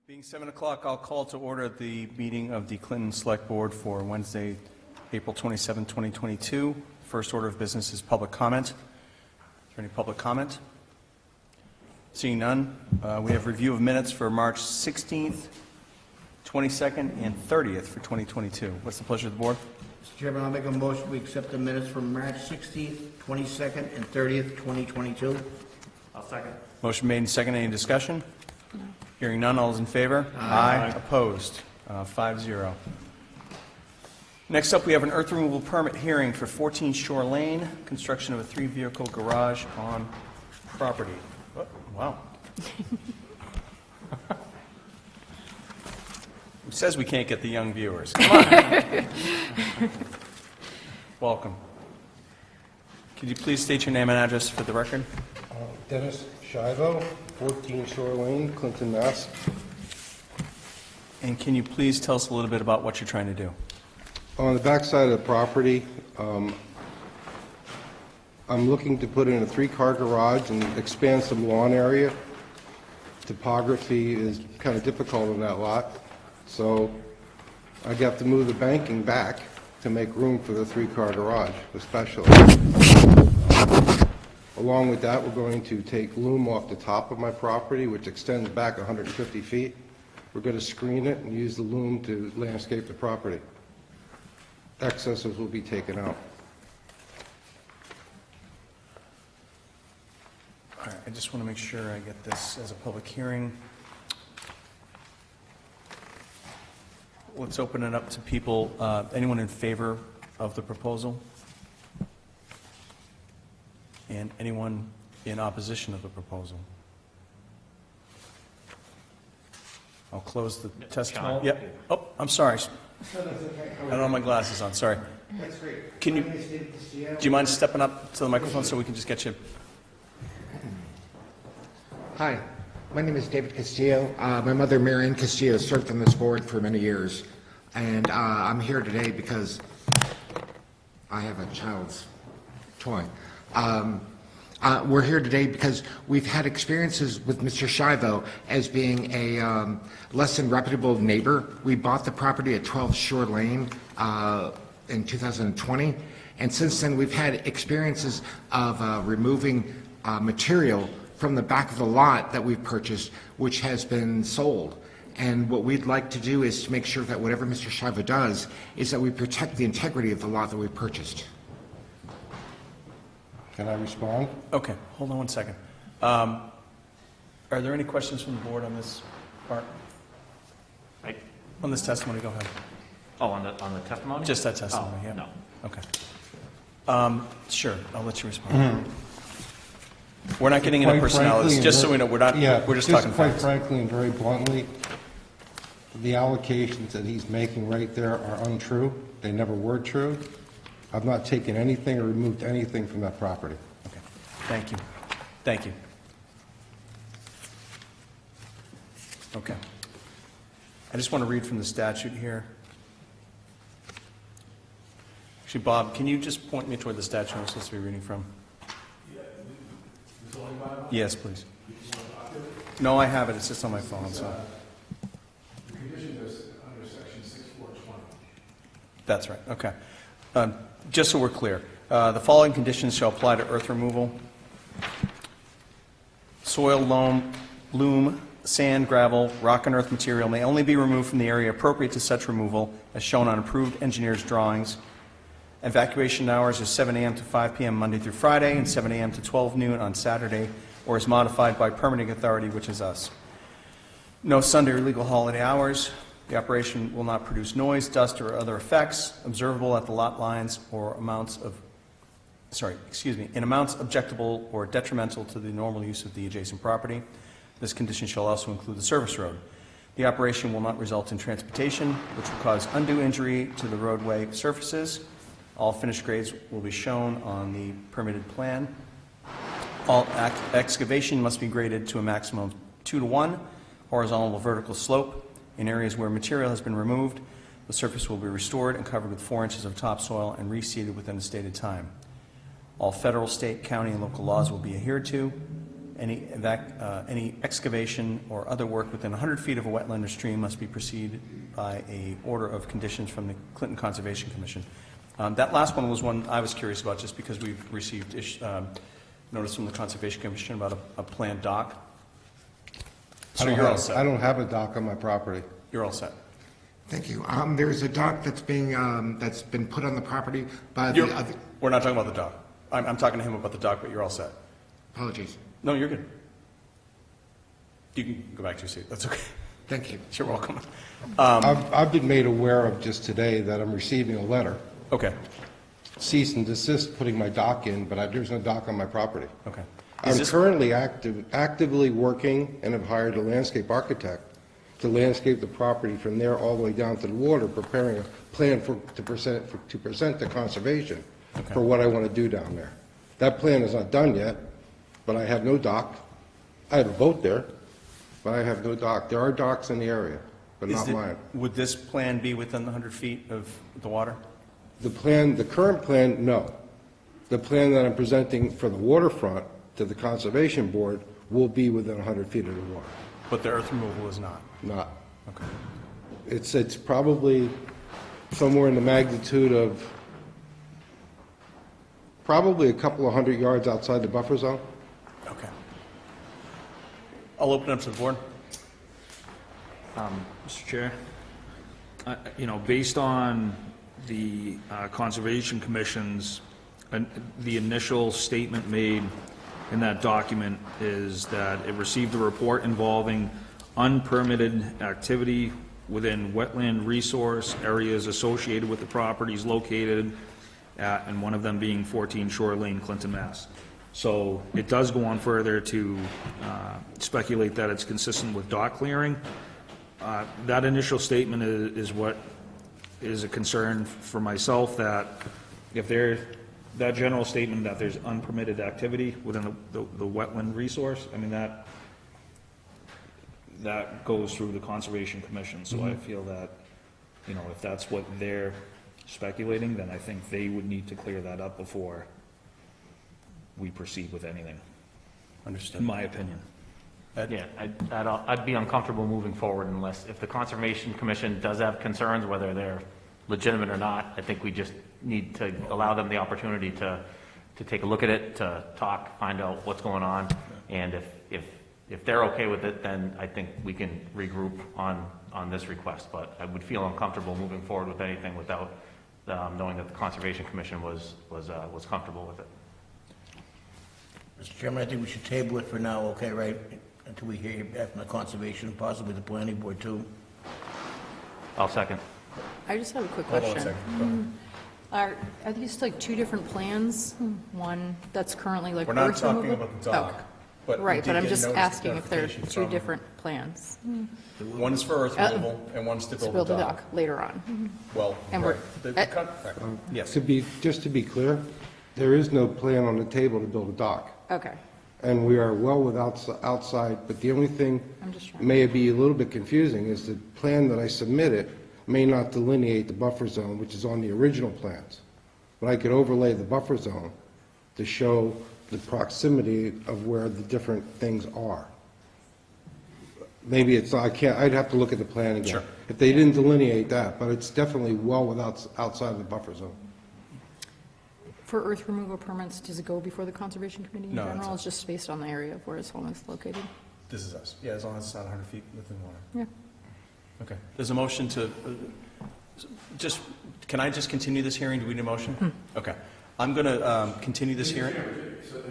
Being 7 o'clock, I'll call to order the meeting of the Clinton Select Board for Wednesday, April 27, 2022. First order of business is public comment. Is there any public comment? Seeing none, we have review of minutes for March 16th, 22nd, and 30th for 2022. What's the pleasure of the board? Mr. Chairman, I'll make a motion we accept the minutes from March 16th, 22nd, and 30th, 2022. I'll second. Motion made and seconded. Any discussion? No. Hearing none, all those in favor? Aye. Opposed? 5-0. Next up, we have an earth removal permit hearing for 14 Shore Lane, construction of a 3-vehicle garage on property. Oh, wow. Who says we can't get the young viewers? Come on. Welcome. Could you please state your name and address for the record? Dennis Shivo, 14 Shore Lane, Clinton, Mass. And can you please tell us a little bit about what you're trying to do? On the back side of the property, I'm looking to put in a 3-car garage and expand some lawn area. Topography is kind of difficult on that lot, so I got to move the banking back to make room for the 3-car garage, especially. Along with that, we're going to take loom off the top of my property, which extends back 150 feet. We're going to screen it and use the loom to landscape the property. Excesses will be taken out. All right, I just want to make sure I get this as a public hearing. Let's open it up to people. Anyone in favor of the proposal? And anyone in opposition of the proposal? I'll close the testimony. Yep. Oh, I'm sorry. I don't have my glasses on. Sorry. That's great. Can you? Do you mind stepping up to the microphone so we can just get you? Hi, my name is David Castillo. My mother, Marion Castillo, served on this board for many years, and I'm here today because I have a child's toy. We're here today because we've had experiences with Mr. Shivo as being a less than reputable neighbor. We bought the property at 12 Shore Lane in 2020, and since then we've had experiences of removing material from the back of the lot that we've purchased, which has been sold. And what we'd like to do is to make sure that whatever Mr. Shivo does is that we protect the integrity of the lot that we purchased. Can I respond? Okay, hold on one second. Are there any questions from the board on this part? Right. On this testimony, go ahead. Oh, on the testimony? Just that testimony, Oh, yeah. no. Okay. Sure, I'll let you respond. We're not getting into Quite personalities, frankly, just so we know, we're just talking quite facts. frankly and very bluntly, the allocations that he's making right there are untrue. They never were true. I've not taken anything or removed anything from that property. Okay, thank you. Thank you. Okay. I just want to read from the statute here. Actually, Bob, can you just point me toward the statute I'm supposed to be reading from? Yes, please. No, I have it. It's just on my phone. So. The conditions are under section 6420. That's right. Okay. Just so we're clear, the following conditions shall apply to earth removal: soil, loam, sand, gravel, rock, and earth material may only be removed from the area appropriate to such removal as shown on approved engineer's drawings. Evacuation hours are 7 a.m. to 5 p.m. Monday through Friday and 7 a.m. to 12 noon on Saturday, or is modified by permitting authority, which is us. No Sunday or legal holiday hours. The operation will not produce noise, dust, or other effects observable at the lot lines or in amounts objectable or detrimental to the normal use of the adjacent property. This condition shall also include the service road. The operation will not result in transportation, which will cause undue injury to the roadway surfaces. All finished grades will be shown on the permitted plan. All excavation must be graded to a maximum of 2-to-1 horizontal or vertical slope. In areas where material has been removed, the surface will be restored and covered with 4 inches of topsoil and reseeded within a stated time. All federal, state, county, and local laws will be adhered to. Any excavation or other work within 100 feet of a wetland or stream must be preceded by a order of conditions from the Clinton Conservation Commission. That last one was one I was curious about, just because we've received notice from the Conservation Commission about a planned dock. So you're all set. I don't have a dock on my property. You're all set. Thank you. There's a dock that's been put on the property by the other, We're not talking about the dock. I'm talking to him about the dock, but you're all set. apologies. No, you're good. You can go back to your seat. That's okay. Thank you. You're welcome. I've been made aware of just today that I'm receiving a letter, Okay, cease and desist putting my dock in, but there's no dock on my property. okay. I'm currently actively working and have hired a landscape architect to landscape the property from there all the way down to the water, preparing a plan to present to conservation for what I want to do down there. That plan is not done yet, but I have no dock. I have a boat there, but I have no dock. There are docks in the area, but not mine. Would this plan be within the 100 feet of the water? The current plan, no. The plan that I'm presenting for the waterfront to the Conservation Board will be within 100 feet of the water. But the earth removal is not? Not. Okay. It's probably somewhere in the magnitude of probably a couple of 100 yards outside the buffer zone. Okay. I'll open it up to the board. Mr. Chair, based on the Conservation Commission's, the initial statement made in that document is that it received a report involving unpermitted activity within wetland resource areas associated with the properties located at, and one of them being 14 Shore Lane, Clinton, Mass. So it does go on further to speculate that it's consistent with dock clearing. That initial statement is what is a concern for myself, that if that general statement that there's unpermitted activity within the wetland resource, I mean, that goes through the Conservation Commission. So I feel that, if that's what they're speculating, then I think they would need to clear that up before we proceed with anything, Understood. in my opinion. Ed? Yeah, I'd be uncomfortable moving forward if the Conservation Commission does have concerns, whether they're legitimate or not. I think we just need to allow them the opportunity to take a look at it, to talk, find out what's going on. And if they're okay with it, then I think we can regroup on this request. But I would feel uncomfortable moving forward with anything without knowing that the Conservation Commission was comfortable with it. Mr. Chairman, I think we should table it for now, okay, right? Until we hear back from the Conservation, possibly the Planning Board too. I'll second. I just have a quick Hold on a question. second. Are these like two different plans? One that's currently like We're not earth talking removal? about the dock. Oh, But we right, did but I'm get just notice asking if they're clarification two from- different plans One is for earth removal and one's to to build a dock. dock later on. Well, And we're- right. Yes. Just to be clear, there is no plan on the table to build a dock. Okay, And we are well without outside, but the only thing I'm just trying. may be a little bit confusing is the plan that I submitted may not delineate the buffer zone, which is on the original plans. But I could overlay the buffer zone to show the proximity of where the different things are. Maybe it's, I'd have to look at the plan again. Sure. If they didn't delineate that, but it's definitely well outside of the buffer zone. For earth removal permits, does it go before the Conservation Committee in No, it's general? not. It's just based on the area of where his home is located? This is us. Yeah, as long as it's not 100 feet within water. Yeah. Okay. There's a motion to, can I just continue this hearing? Do we need a motion? Okay. I'm going to continue this hearing. So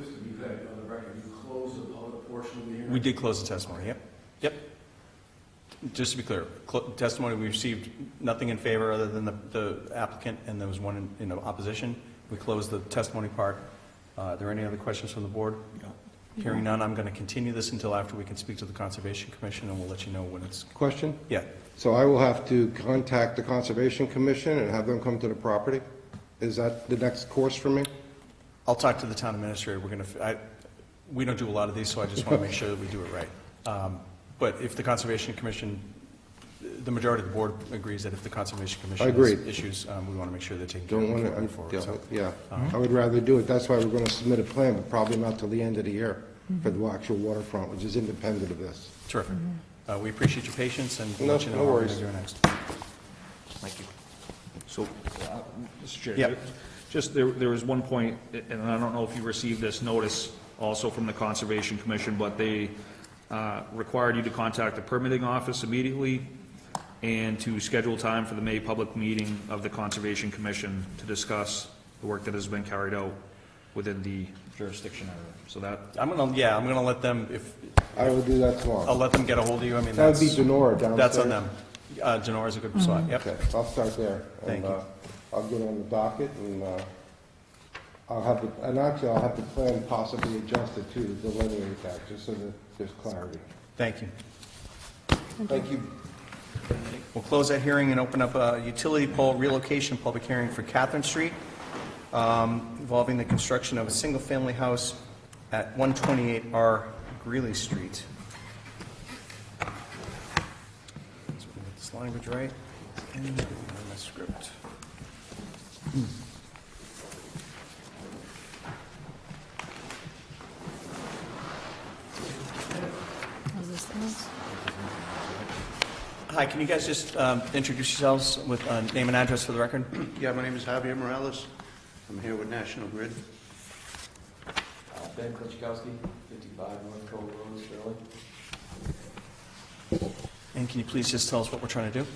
just to be clear, on the record, you closed the public portion of the hearing? We did close the testimony, yep. Just to be clear, testimony, we received nothing in favor other than the applicant, and there was one in opposition. We closed the testimony part. Are there any other questions from the board? No. Hearing none, I'm going to continue this until after we can speak to the Conservation Commission, and we'll let you know when it's... Question? Yeah. So I will have to contact the Conservation Commission and have them come to the property? Is that the next course for me? I'll talk to the town administrator. We don't do a lot of these, so I just want to make sure that we do it right. But if the Conservation Commission, the majority of the board agrees that if the Conservation Commission I agree. has issues, we want to make sure they're taken care Don't of want before we to, move forward. So, yeah. I would rather do it. That's why we're going to submit a plan, but probably not till the end of the year. for the actual waterfront, which is independent of this. Terrific. We appreciate your patience and we'll No- let you know no what we're worries. going to do next. Thank you. So, Mr. Chair. Yep. Just, there was one point, and I don't know if you received this notice also from the Conservation Commission, but they required you to contact the permitting office immediately and to schedule time for the May public meeting of the Conservation Commission to discuss the work that has been carried out within the jurisdiction area. So that, I'm gonna let them, I will do that I'll tomorrow. let them get a hold of you. I mean, That would be that's, Denora downstairs. that's on them. Denora's a good spot, yep. Okay, I'll start there. Thank And you. I'll get on the docket, and I'll have the plan possibly adjusted too, to delineate that, just so that there's clarity. Thank you. Thank you. We'll close that hearing and open up a utility pole relocation public hearing for Catherine Street, involving the construction of a single-family house at 128R Greeley Street. So we get this language right. And get my script. Is this theirs? Hi, can you guys just introduce yourselves with name and address for the record? Yeah, my name is Javier Morales. I'm here with National Grid. Ben Klichkowski, 55 North Cove Road, Sterling. And can you please just tell us what we're trying to do?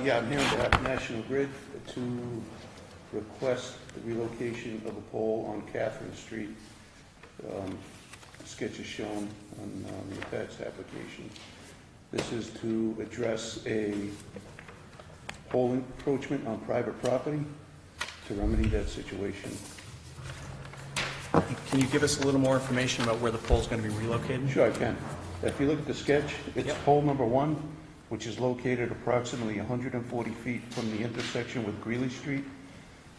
Yeah, I'm here on behalf of National Grid to request the relocation of a pole on Catherine Street. The sketch is shown on the attached application. This is to address a pole encroachment on private property to remedy that situation. Can you give us a little more information about where the pole's going to be relocated? Sure, I can. If you look at the sketch, it's Yep. pole number 1, which is located approximately 140 feet from the intersection with Greeley Street.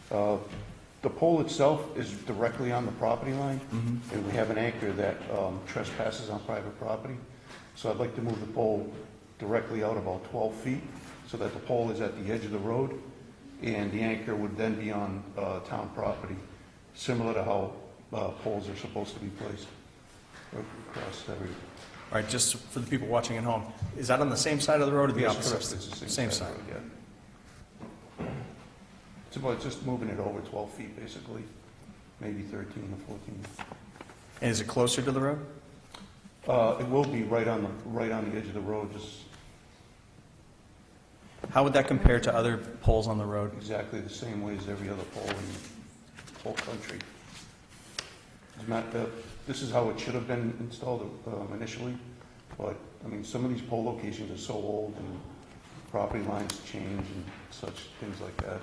The pole itself is directly on the property line, and we have an anchor that trespasses on private property. So I'd like to move the pole directly out about 12 feet, so that the pole is at the edge of the road, and the anchor would then be on town property, similar to how poles are supposed to be placed across every... All right, just for the people watching at home, is that on the same side of the road or the Yes, opposite? correct. It's the Same side. road, yeah. It's about just moving it over 12 feet, basically, maybe 13 or 14. And is it closer to the road? It will be right on the edge of the road, just How would that compare to other poles on the road? exactly the same way as every other pole in the whole country. It's not, this is how it should have been installed initially, but, I mean, some of these pole locations are so old, and property lines change and such, things like that.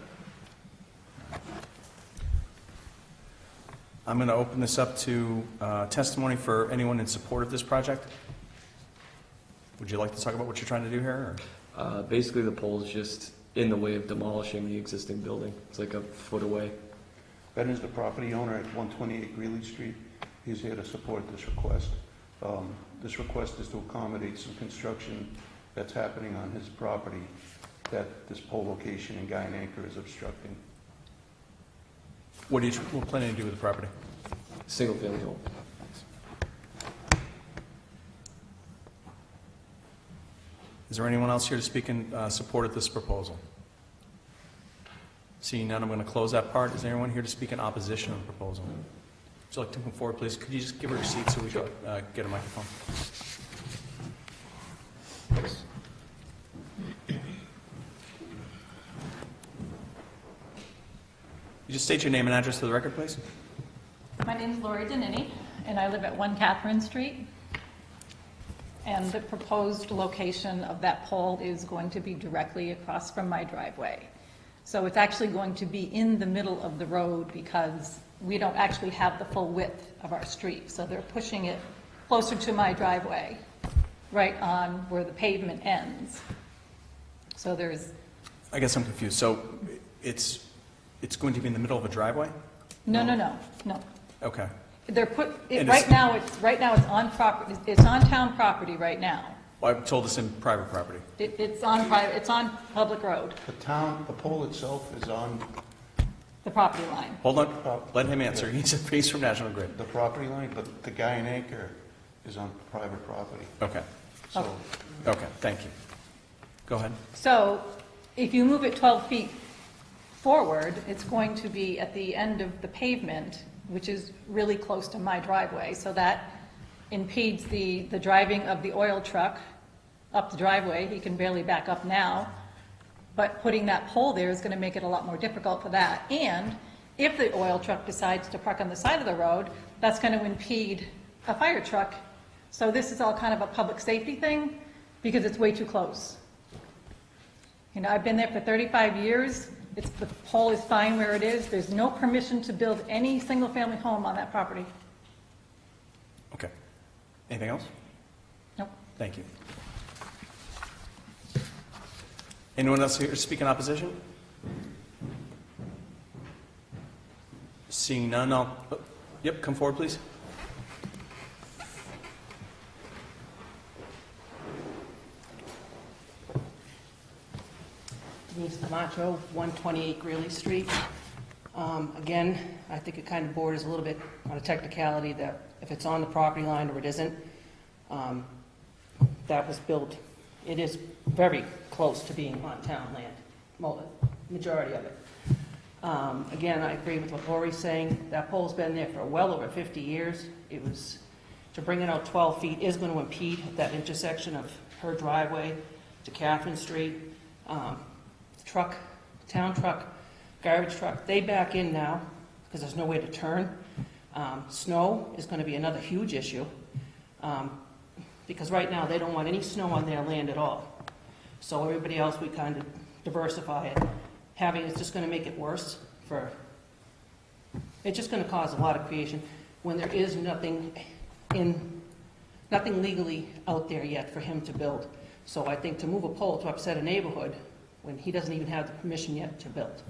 I'm going to open this up to testimony for anyone in support of this project. Would you like to talk about what you're trying to do here? Or? Basically, the pole is just in the way of demolishing the existing building. It's like a foot away. Ben is the property owner at 128 Greeley Street. He's here to support this request. This request is to accommodate some construction that's happening on his property that this pole location and guy and anchor is obstructing. What are you planning to do with the property? Single-family home. Is there anyone else here to speak in support of this proposal? Seeing none, I'm going to close that part. Is there anyone here to speak in opposition of the proposal? Would you like to come forward, please? Could you just give her a seat so we can get a microphone? You just state your name and address for the record, please. My name is Lori Danini, and I live at 1 Catherine Street. And the proposed location of that pole is going to be directly across from my driveway. So it's actually going to be in the middle of the road because we don't actually have the full width of our street. So they're pushing it closer to my driveway, right on where the pavement ends. So there's... I guess I'm confused. So it's going to be in the middle of a driveway? No. Okay. They're And right now it's on property, it's on town property right now. Well, I'm told it's in private property. It's on public road. The pole itself is on The property line. Hold on, let him answer. He's from National Grid. The property line, but the guy in Anchor is on private property. Okay, So okay, thank you. Go ahead. So if you move it 12 feet forward, it's going to be at the end of the pavement, which is really close to my driveway. So that impedes the driving of the oil truck up the driveway. He can barely back up now. But putting that pole there is going to make it a lot more difficult for that. And if the oil truck decides to park on the side of the road, that's going to impede a fire truck. So this is all kind of a public safety thing because it's way too close. You know, I've been there for 35 years. The pole is fine where it is. There's no permission to build any single-family home on that property. Okay. Anything else? Nope. Thank you. Anyone else here to speak in opposition? Seeing none, yep, come forward, please. Denise Camacho, 128 Greeley Street. Again, I think it kind of borders a little bit on a technicality that if it's on the property line or it isn't, that was built, it is very close to being on town land, majority of it. Again, I agree with what Lori's saying. That pole's been there for well over 50 years. It was, to bring it out 12 feet is going to impede that intersection of her driveway to Catherine Street. Truck, town truck, garbage truck, they back in now because there's no way to turn. Snow is going to be another huge issue because right now they don't want any snow on their land at all. So everybody else, we kind of diversify it. Having it's just going to make it worse it's just going to cause a lot of creation when there is nothing legally out there yet for him to build. So I think to move a pole to upset a neighborhood when he doesn't even have the permission yet to build.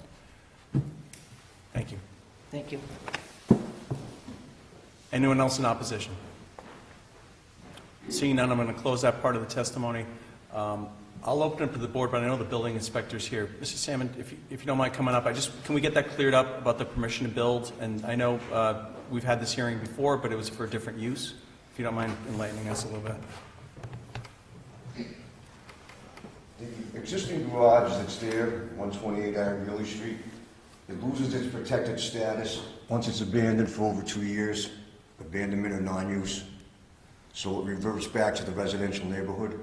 Thank you. Thank you. Anyone else in opposition? Seeing none, I'm going to close that part of the testimony. I'll open it to the board, but I know the building inspector's here. Mr. Salmon, if you don't mind coming up, can we get that cleared up about the permission to build? And I know we've had this hearing before, but it was for a different use. If you don't mind enlightening us a little bit. The existing garage that's there, 128 Iron Greeley Street, it loses its protected status once it's abandoned for over 2 years, abandonment or non-use. So it reverts back to the residential neighborhood.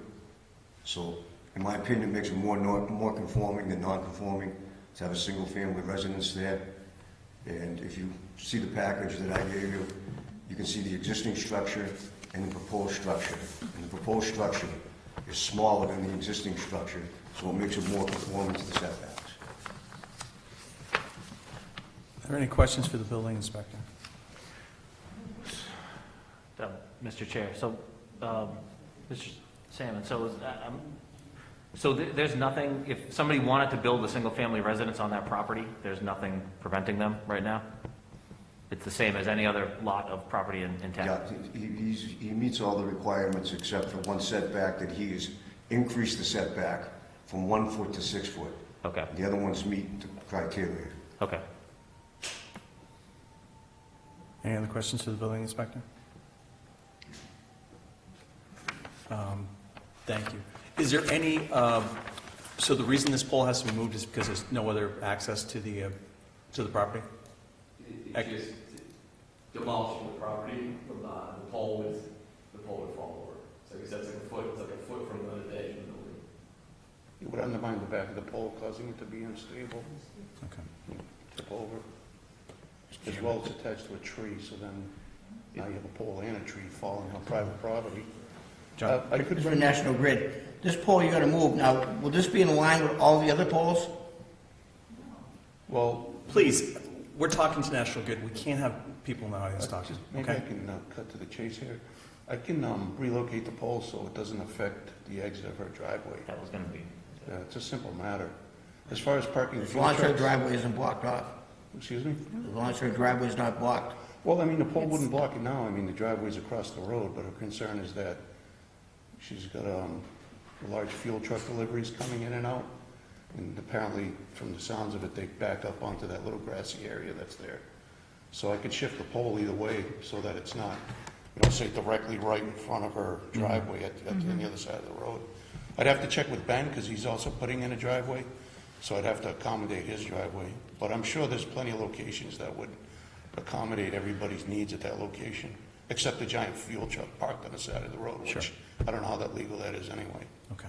So, in my opinion, it makes it more conforming than non-conforming to have a single-family residence there. And if you see the package that I gave you, you can see the existing structure and the proposed structure. And the proposed structure is smaller than the existing structure, so it makes it more conforming to the setbacks. Are there any questions for the building inspector? Mr. Chair, so, Mr. Salmon, there's nothing, if somebody wanted to build a single-family residence on that property, there's nothing preventing them right now? It's the same as any other lot of property in town? Yeah, he meets all the requirements except for one setback that he has increased the setback from 1 foot to 6 foot. Okay. The other ones meet the criteria. Okay. Any other questions for the building inspector? Thank you. Is there any, so the reason this pole has to be moved is because there's no other access to the property? It's just demolishing the property, the pole would fall over. So I guess that's like a foot from the edge of the building. it would undermine the back of the pole, causing it to be unstable, Okay. tip over. As well as attached to a tree, so then now you have a pole and a tree falling on private property. John? I could For National Grid, this pole you gotta move, now, will this be in line with all the other poles? Well, Please, we're talking to National Grid. We can't have people in the audience talking, maybe I okay? can cut to the chase here. I can relocate the pole so it doesn't affect the exit of her driveway. That was going to be... It's a simple matter. As far as parking As fuel long as her trucks... driveway isn't blocked off. Excuse me? As long as her driveway is not blocked. Well, I mean, the pole wouldn't block it now. I mean, the driveway's across the road, but her concern is that she's got large fuel truck deliveries coming in and out. And apparently, from the sounds of it, they back up onto that little grassy area that's there. So I could shift the pole either way so that it's not, say directly right in front of her driveway on the other side of the road. I'd have to check with Ben, because he's also putting in a driveway, so I'd have to accommodate his driveway. But I'm sure there's plenty of locations that would accommodate everybody's needs at that location, except the giant fuel truck parked on the side of the road, which I don't know how that legal that is anyway. Okay.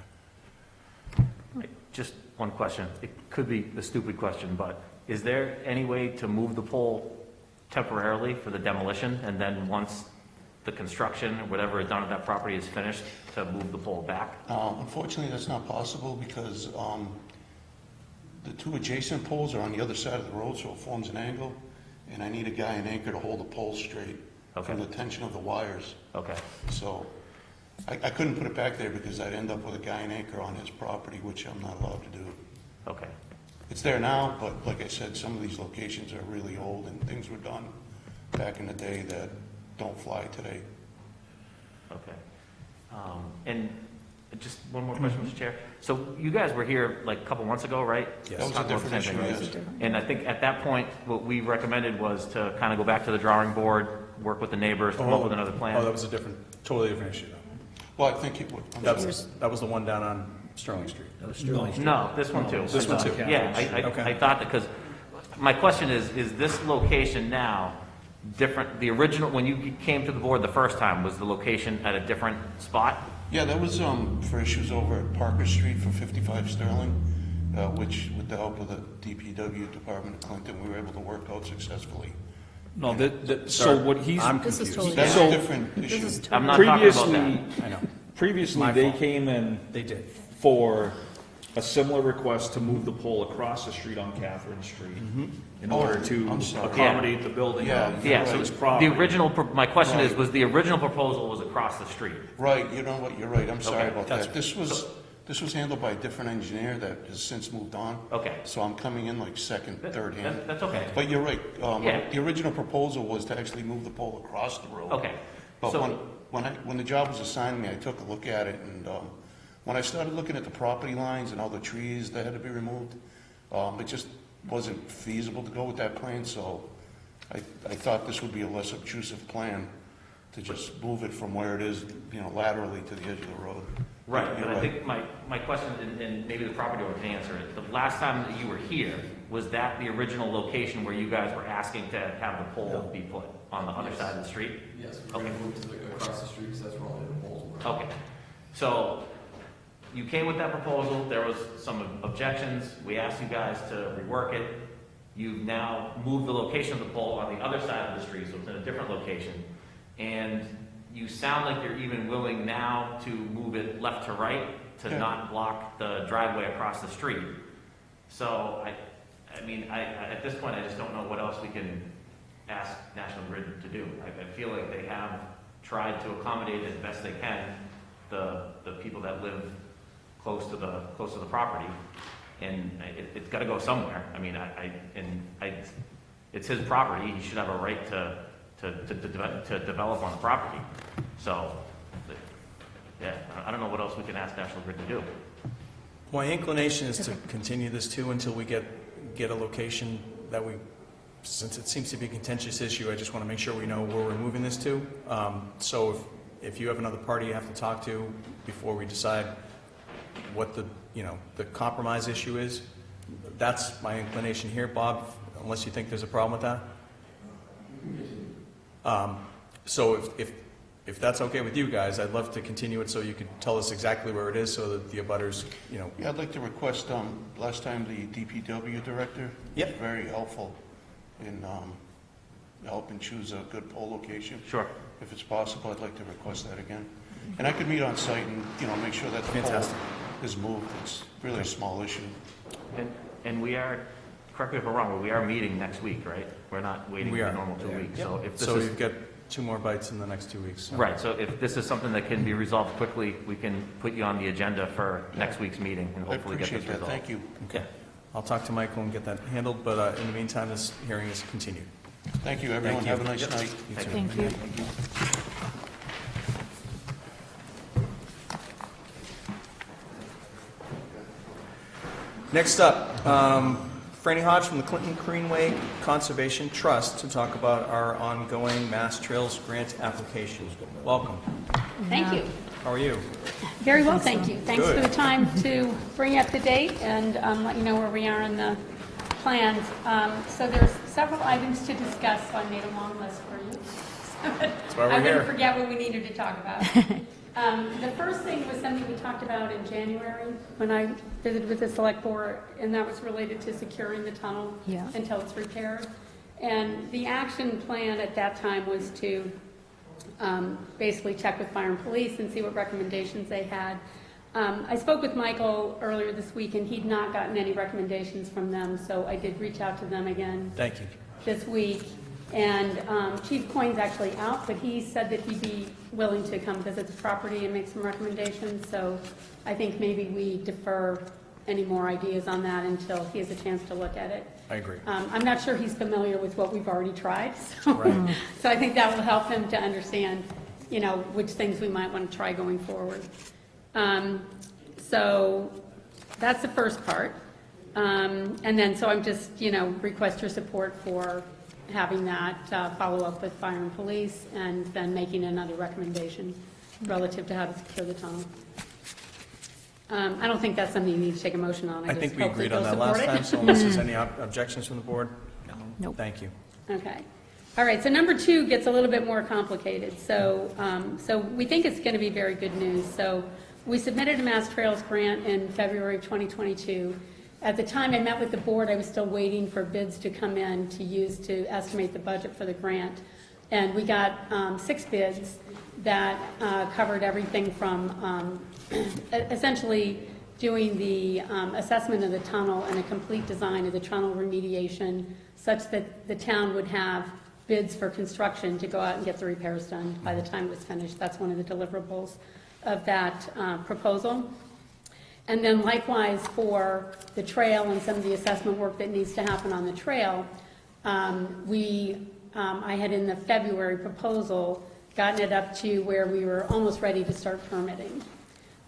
Just one question. It could be a stupid question, but is there any way to move the pole temporarily for the demolition, and then once the construction, or whatever is done at that property is finished, to move the pole back? Unfortunately, that's not possible because the two adjacent poles are on the other side of the road, so it forms an angle, and I need a guy, an anchor, to hold the pole straight from the tension of the wires. Okay. So I couldn't put it back there because I'd end up with a guy and anchor on his property, which I'm not allowed to do. Okay. It's there now, but like I said, some of these locations are really old and things were done back in the day that don't fly today. Okay. And just one more question, Mr. Chair. So you guys were here like a couple months ago, right? That was a different issue, yes. And I think at that point, what we recommended was to kind of go back to the drawing board, work with the neighbors, come up with another plan. Oh, that was a totally different issue, though. Well, I think it would. That was the one down on Sterling Street. No, this one too. This one too. Yeah, I thought that, because my question is this location now different? The original, when you came to the board the first time, was the location at a different spot? Yeah, that was for issues over at Parker Street for 55 Sterling, which with the help of the DPW Department of Clinton, we were able to work out successfully. No, so what he's, I'm This is confused. totally That's So- a different This issue. is I'm totally. not talking about previously, that. I know. previously My they fault. came in They did. for a similar request to move the pole across the street on Catherine Street in order to I'm sorry. accommodate the building Yeah. of Yeah, so his property. the original, my question is, Right. was the original proposal was across the street? Right, you know what, you're right, I'm sorry Okay, about that's- that. This was handled by a different engineer that has since moved on. Okay. So I'm coming in like second, third hand. That's okay. But you're right, Yeah. the original proposal was to actually move the pole across the road. Okay. But So- when the job was assigned to me, I took a look at it, and when I started looking at the property lines and all the trees that had to be removed, it just wasn't feasible to go with that plan, so I thought this would be a less obtrusive plan to just move it from where it is, laterally to the edge of the road. Right, You're but I think my question, and maybe the property owner can answer it, the last time that you were here, was that the original location where you guys were asking to have the pole be put on the other side of the street? Yes, we're gonna move across the street, because that's where all the poles were. Okay, so you came with that proposal, there was some objections, we asked you guys to rework it. You've now moved the location of the pole on the other side of the street, so it's in a different location. And you sound like you're even willing now to move it left to right to not block the driveway across the street. So I mean, at this point, I just don't know what else we can ask National Grid to do. I feel like they have tried to accommodate as best they can the people that live close to the property, and it's got to go somewhere. I mean, it's his property. He should have a right to develop on the property. So, yeah, I don't know what else we can ask National Grid to do. My inclination is to continue this too until we get a location that since it seems to be a contentious issue, I just want to make sure we know where we're moving this to. So if you have another party you have to talk to before we decide what the compromise issue is, that's my inclination here. Bob, unless you think there's a problem with that? So if that's okay with you guys, I'd love to continue it so you could tell us exactly where it is so that the abutters, Yeah, I'd like to request, last time the DPW director was very helpful in helping choose a good pole location. Sure. If it's possible, I'd like to request that again. And I could meet on site and, make sure that the pole Fantastic. is moved. It's really a small issue. And we are, correct me if I'm wrong, but we are meeting next week, right? We're not waiting We the are. normal 2 weeks. Yep. So if this So is, you've got 2 more bites in the next 2 weeks. right, so if this is something that can be resolved quickly, we can put you on the agenda for next week's meeting and I hopefully get this appreciate that. resolved. Thank you. Okay. I'll talk to Michael and get that handled, but in the meantime, this hearing is continued. Thank you, everyone. Thank you. Have a nice Yep. night. You too. Thank you. Next up, Franny Hodge from the Clinton Greenway Conservation Trust to talk about our ongoing Mass Trails grant application. Welcome. Thank you. How are you? Very well, thank you. Thanks Good. for the time to bring you up to date and let you know where we are in the plans. So there's several items to discuss, so I made a long list for you. That's why we're I here. wouldn't forget what we needed to talk about. The first thing was something we talked about in January when I visited with the select board, and that was related to securing the tunnel until it's repaired. And the action plan at that time was to basically check with fire and police and see what recommendations they had. I spoke with Michael earlier this week, and he'd not gotten any recommendations from them, so I did reach out to them again Thank you. this week. And Chief Coyne's actually out, but he said that he'd be willing to come visit the property and make some recommendations. So I think maybe we defer any more ideas on that until he has a chance to look at it. I agree. I'm not sure he's familiar with what we've already tried, so, Right. so I think that will help him to understand, you know, which things we might want to try going forward. So that's the first part. And then, so I'm just, you know, request your support for having that follow up with fire and police, and then making another recommendation relative to how to secure the tunnel. I don't think that's something you need to take a motion on. I think we hopefully agreed on they'll that last support it. time, so unless there's any objections from the board? Nope. Thank you. Okay. All right, so number 2 gets a little bit more complicated. So, so we think it's going to be very good news. So we submitted a Mass Trails grant in February of 2022. At the time I met with the board, I was still waiting for bids to come in to use to estimate the budget for the grant. And we got 6 bids that covered everything from essentially doing the assessment of the tunnel and a complete design of the tunnel remediation, such that the town would have bids for construction to go out and get the repairs done by the time it was finished. That's one of the deliverables of that proposal. And then likewise for the trail and some of the assessment work that needs to happen on the trail, I had in the February proposal gotten it up to where we were almost ready to start permitting.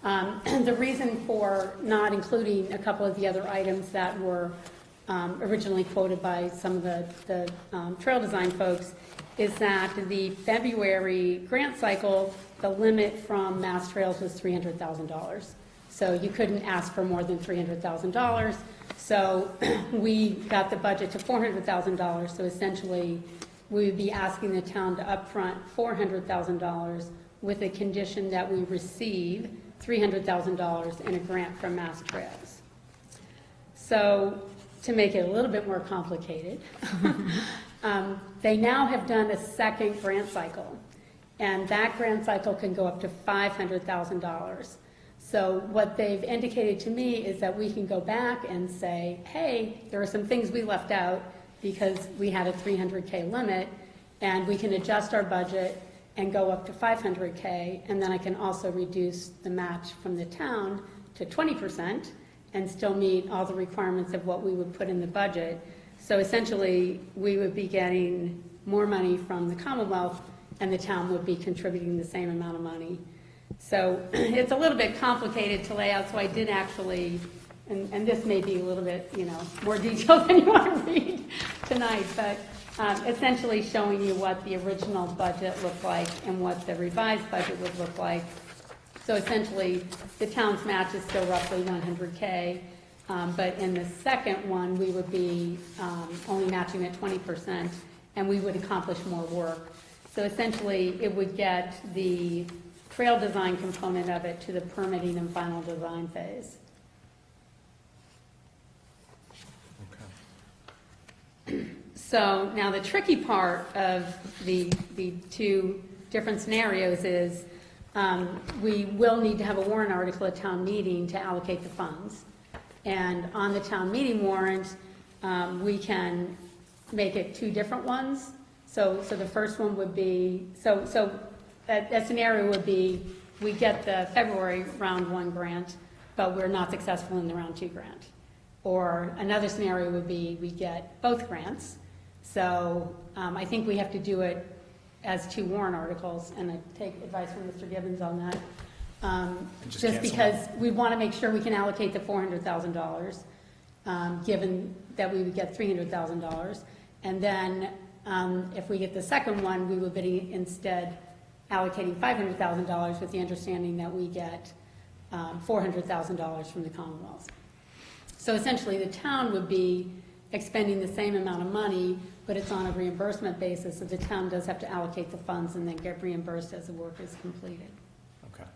The reason for not including a couple of the other items that were originally quoted by some of the trail design folks is that the February grant cycle, the limit from Mass Trails was $300,000. So you couldn't ask for more than $300,000. So we got the budget to $400,000. So essentially, we would be asking the town to upfront $400,000 with a condition that we receive $300,000 in a grant from Mass Trails. So to make it a little bit more complicated, they now have done a second grant cycle, and that grant cycle can go up to $500,000. So what they've indicated to me is that we can go back and say, hey, there are some things we left out because we had a $300K limit, and we can adjust our budget and go up to $500K, and then I can also reduce the match from the town to 20% and still meet all the requirements of what we would put in the budget. So essentially, we would be getting more money from the Commonwealth, and the town would be contributing the same amount of money. So it's a little bit complicated to lay out, so I did actually, and this may be a little bit, you know, more detailed than you want to read tonight, but essentially showing you what the original budget looked like and what the revised budget would look like. So essentially, the town's match is still roughly $100K, but in the second one, we would be only matching at 20%, and we would accomplish more work. So essentially, it would get the trail design component of it to the permitting and final design phase. So now the tricky part of the 2 different scenarios is we will need to have a warrant article at town meeting to allocate the funds. And on the town meeting warrant, we can make it 2 different ones. So the first one would be, that scenario would be we get the February round 1 grant, but we're not successful in the round 2 grant. Or another scenario would be we get both grants. So I think we have to do it as 2 warrant articles, and I take advice from Mr. Gibbons on that. Just because we want to make sure we can allocate the $400,000. given that we would get $300,000. And then if we get the second one, we would be instead allocating $500,000 with the understanding that we get $400,000 from the Commonwealth. So essentially, the town would be expending the same amount of money, but it's on a reimbursement basis, so the town does have to allocate the funds and then get reimbursed as the work is completed. Okay.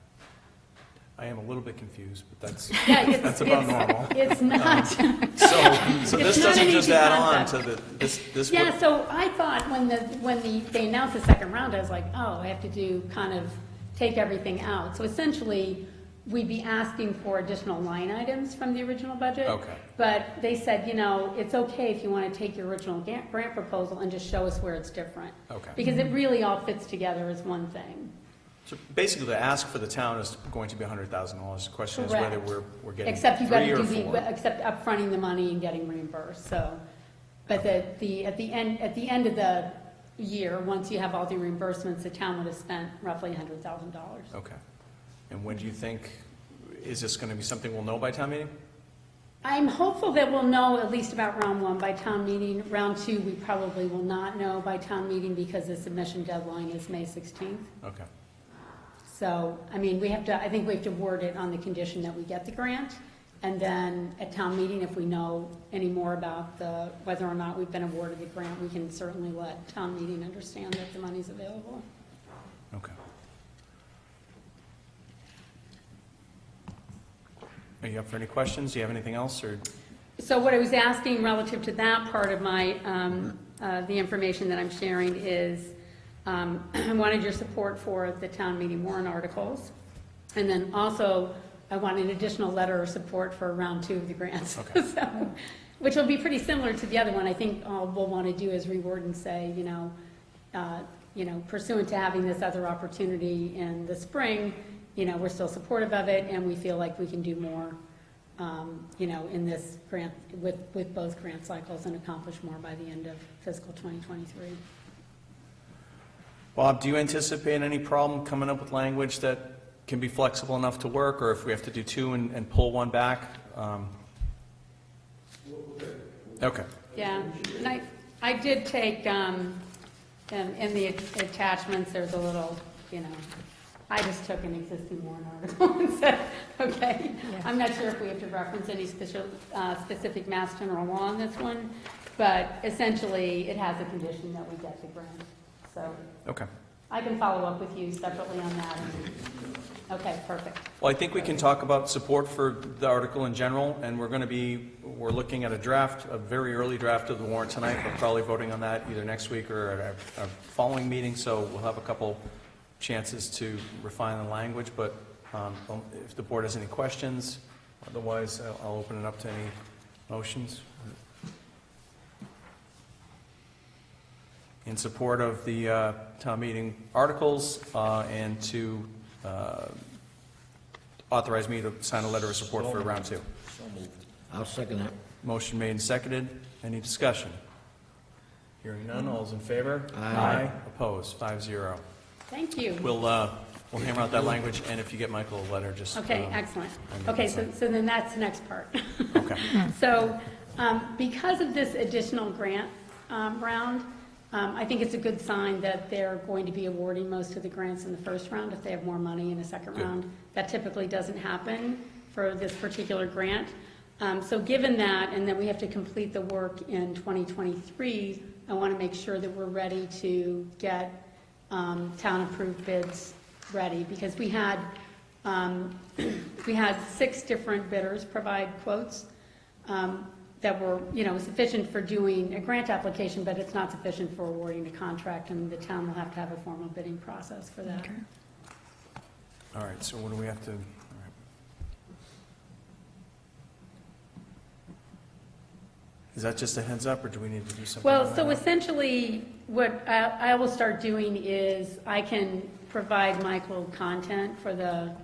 I am a little bit confused, but that's, Yeah, that's about normal. It's not. So It's this not doesn't an just easy add on concept. to this Yeah, would, so I thought when they announced the second round, I was like, oh, I have to do kind of take everything out. So essentially, we'd be asking for additional line items from the original budget. Okay. But they said, you know, it's okay if you want to take your original grant proposal and just show us where it's different. Okay. Because it really all fits together as one thing. so basically the ask for the town is going to be $100,000. The question is whether Correct. we're getting Except you've got 3 to or do 4. the, except upfronting the money and getting reimbursed, so. But at the end of the year, once you have all the reimbursements, the town would have spent roughly $100,000. Okay. And when do you think, is this going to be something we'll know by town meeting? I'm hopeful that we'll know at least about round 1 by town meeting. Round 2, we probably will not know by town meeting because the submission deadline is May 16th. Okay. So, I mean, I think we have to word it on the condition that we get the grant. And then at town meeting, if we know any more about whether or not we've been awarded the grant, we can certainly let town meeting understand that the money's available. Okay. Are you up for any questions? Do you have anything else, or? So what I was asking relative to that part of my, the information that I'm sharing is, I wanted your support for the town meeting warrant articles. And then also, I want an additional letter of support for round 2 of the grants. Okay. So, which will be pretty similar to the other one. I think all we'll want to do is reword and say, pursuant to having this other opportunity in the spring, we're still supportive of it, and we feel like we can do more, in this grant, with both grant cycles and accomplish more by the end of fiscal 2023. Bob, do you anticipate any problem coming up with language that can be flexible enough to work, or if we have to do 2 and pull 1 back? Okay. Yeah, and I did take, in the attachments, there's a little, I just took an existing warrant article and said, okay, I'm not sure if we have to reference any specific Mass General law on this one, but essentially, it has a condition that we get the grant. So Okay. I can follow up with you separately on that. Okay, perfect. Well, I think we can talk about support for the article in general, and we're looking at a very early draft of the warrant tonight. We're probably voting on that either next week or at our following meeting, so we'll have a couple chances to refine the language, but if the board has any questions, otherwise I'll open it up to any motions. In support of the town meeting articles and to authorize me to sign a letter of support for round 2. So moved. I'll second that. Motion made and seconded. Any discussion? Hearing none, all those in favor? Aye. Opposed? 5-0. Thank you. We'll hammer out that language, and if you get Michael a letter, just... Okay, excellent. and Okay, sign. so then that's the next part. Okay. So, because of this additional grant round, I think it's a good sign that they're going to be awarding most of the grants in the first round if they have more money in the second Good. round. That typically doesn't happen for this particular grant. So given that, and that we have to complete the work in 2023, I want to make sure that we're ready to get town-approved bids ready, because we had 6 different bidders provide quotes that were, sufficient for doing a grant application, but it's not sufficient for awarding a contract, and the town will have to have a formal bidding process for that. All right, so what do we have to... all right. Is that just a heads up, or do we need to do something? Well, on so that? essentially, what I will start doing is I can provide Michael content for the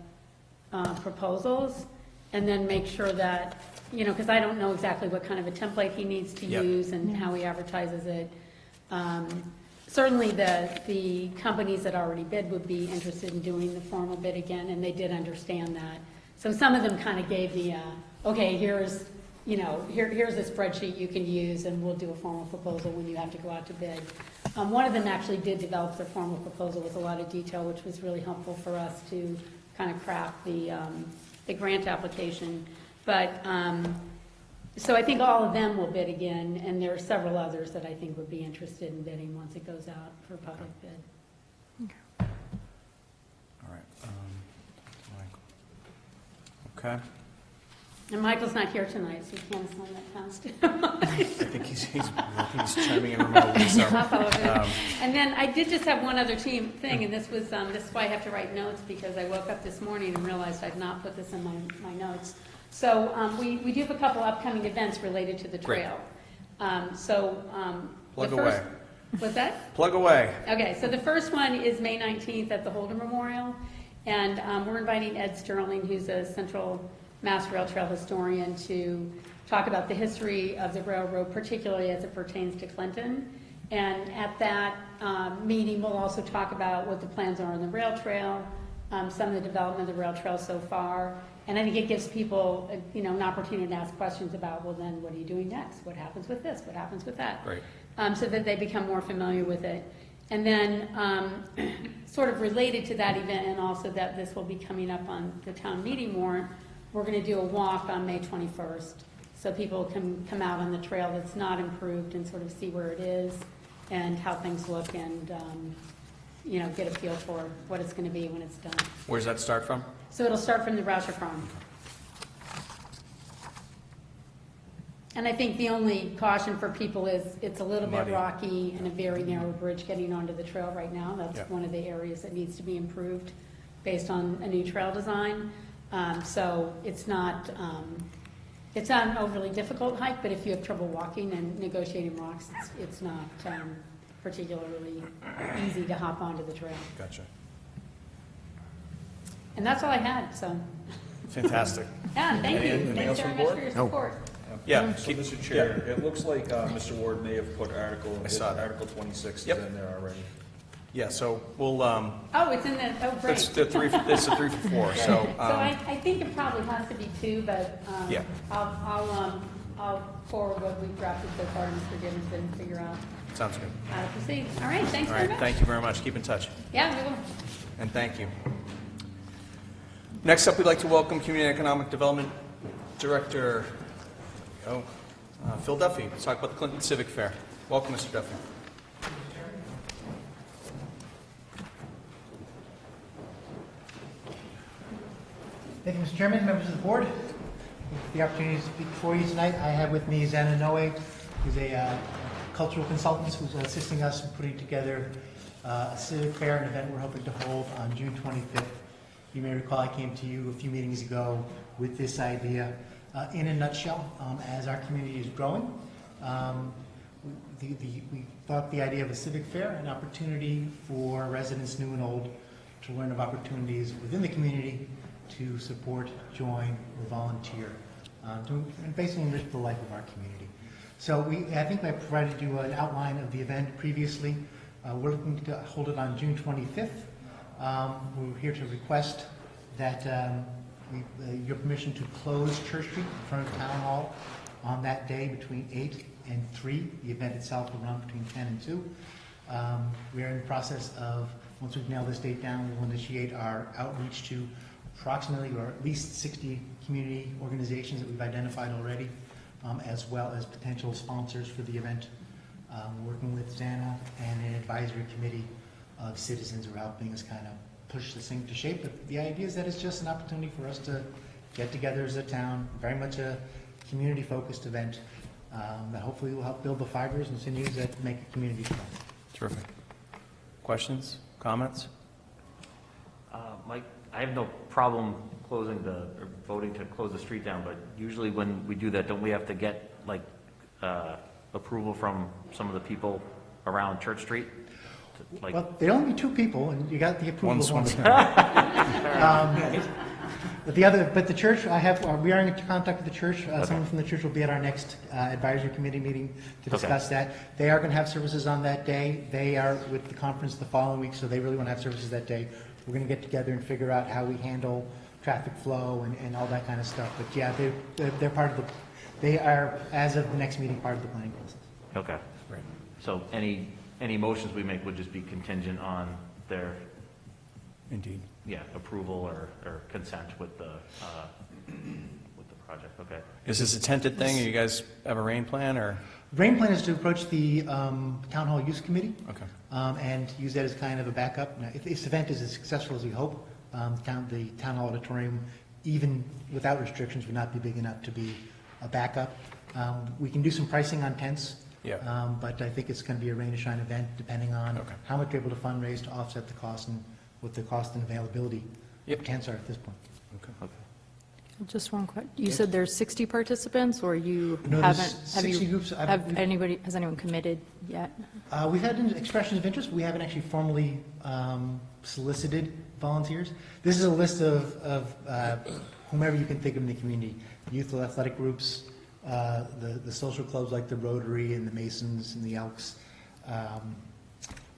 proposals, and then make sure that, because I don't know exactly what kind of a template he needs to Yep. use and how he advertises it. Certainly, the companies that already bid would be interested in doing the formal bid again, and they did understand that. So some of them kind of gave me okay, here's here's a spreadsheet you can use, and we'll do a formal proposal when you have to go out to bid. One of them actually did develop their formal proposal with a lot of detail, which was really helpful for us to kind of craft the grant application. But, so I think all of them will bid again, and there are several others that I think would be interested in bidding once it goes out for public bid. All right. Okay. And Michael's not here tonight, so you can't assign that task to him. I think he's chiming in remotely, so. And then I did just have one other thing, and this is why I have to write notes, because I woke up this morning and realized I'd not put this in my notes. So we do have a couple upcoming events related to the trail. Plug away. What's that? Plug away. Okay, so the first one is May 19th at the Holder Memorial, and we're inviting Ed Sterling, who's a Central Mass Rail Trail historian, to talk about the history of the railroad, particularly as it pertains to Clinton. And at that meeting, we'll also talk about what the plans are on the rail trail, some of the development of the rail trail so far. And I think it gives people, an opportunity to ask questions about, well, then what are you doing next? What happens with this? What happens with that? Right. So that they become more familiar with it. And then sort of related to that event, and also that this will be coming up on the town meeting warrant, we're going to do a walk on May 21st. So people can come out on the trail that's not improved and sort of see where it is and how things look, and get a feel for what it's going to be when it's done. Where does that start from? So it'll start from the Rauscher Farm. And I think the only caution for people is it's a little Muddy. bit rocky and a very narrow bridge getting onto the trail right now. That's one of the areas that needs to be improved based on a new trail design. So it's not an overly difficult hike, but if you have trouble walking and negotiating rocks, it's not particularly easy to hop onto the trail. Gotcha. And that's all I had, so. Fantastic. Yeah, thank you. Anything else Thanks from very the much board? for your support. Yeah. So, Mr. Chair, it looks like Mr. Ward may have put I saw that. Article 26 Yep. is in there already. Yeah, so we'll, Oh, it's in the, oh, great. it's a 3 for 4, so. So I think it probably has to be 2, but Yeah. I'll forward what we've drafted so far to Mr. Gibbons and figure out Sounds good. how to proceed. All right, thanks All very right, much. thank you very much. Keep in touch. Yeah, we will. And thank you. Next up, we'd like to welcome Community Economic Development Director, Phil Duffy. Let's talk about the Clinton Civic Fair. Welcome, Mr. Duffy. Thank you, Mr. Chairman, members of the board. Thank you for the opportunity to speak before you tonight. I have with me Xana Noe, who's a cultural consultant who's assisting us in putting together a civic fair, an event we're hoping to hold on June 25th. You may recall I came to you a few meetings ago with this idea. In a nutshell, as our community is growing, we thought the idea of a civic fair, an opportunity for residents new and old to learn of opportunities within the community to support, join, or volunteer, and basically enrich the life of our community. So I think I provided you an outline of the event previously. We're looking to hold it on June 25th. We're here to request that your permission to close Church Street in front of Town Hall on that day between 8 and 3. The event itself will run between 10 and 2. We are in the process of, once we've nailed this date down, we will initiate our outreach to approximately, or at least 60 community organizations that we've identified already, as well as potential sponsors for the event. We're working with Xana and an advisory committee of citizens who are helping us kind of push this thing to shape. But the idea is that it's just an opportunity for us to get together as a town, very much a community-focused event that hopefully will help build the fibers and sinews that make a community strong. Terrific. Questions, comments? Mike, I have no problem voting to close the street down, but usually when we do that, don't we have to get approval from some of the people around Church Street? Well, there'll only be 2 people, and you got the approval of one. But the church, we are in contact with the church. Someone from the church will be at our next advisory committee meeting to discuss that. They are going to have services on that day. They are with the conference the following week, so they really want to have services that day. We're going to get together and figure out how we handle traffic flow and all that kind of stuff. But yeah, they're part of They are, as of the next meeting, part of the planning process. Okay. Right. So any motions we make would just be contingent on their, Indeed. approval or consent with the project, okay? Is this a tented thing, or you guys have a rain plan, or? Rain plan is to approach the Town Hall Use Committee. Okay. And use that as kind of a backup. Now, if this event is as successful as we hope, the Town Hall Auditorium, even without restrictions, would not be big enough to be a backup. We can do some pricing on tents. Yeah. But I think it's going to be a rain or shine event, depending on how much we're able to fundraise to offset the cost and what the cost and availability of tents are at this point. Okay. Just one question. You said there's 60 participants, or you No, there's haven't, 60 groups. has anyone committed yet? We've had expressions of interest. We haven't actually formally solicited volunteers. This is a list of whomever you can think of in the community: youth athletic groups, the social clubs like the Rotary and the Masons and the Elks,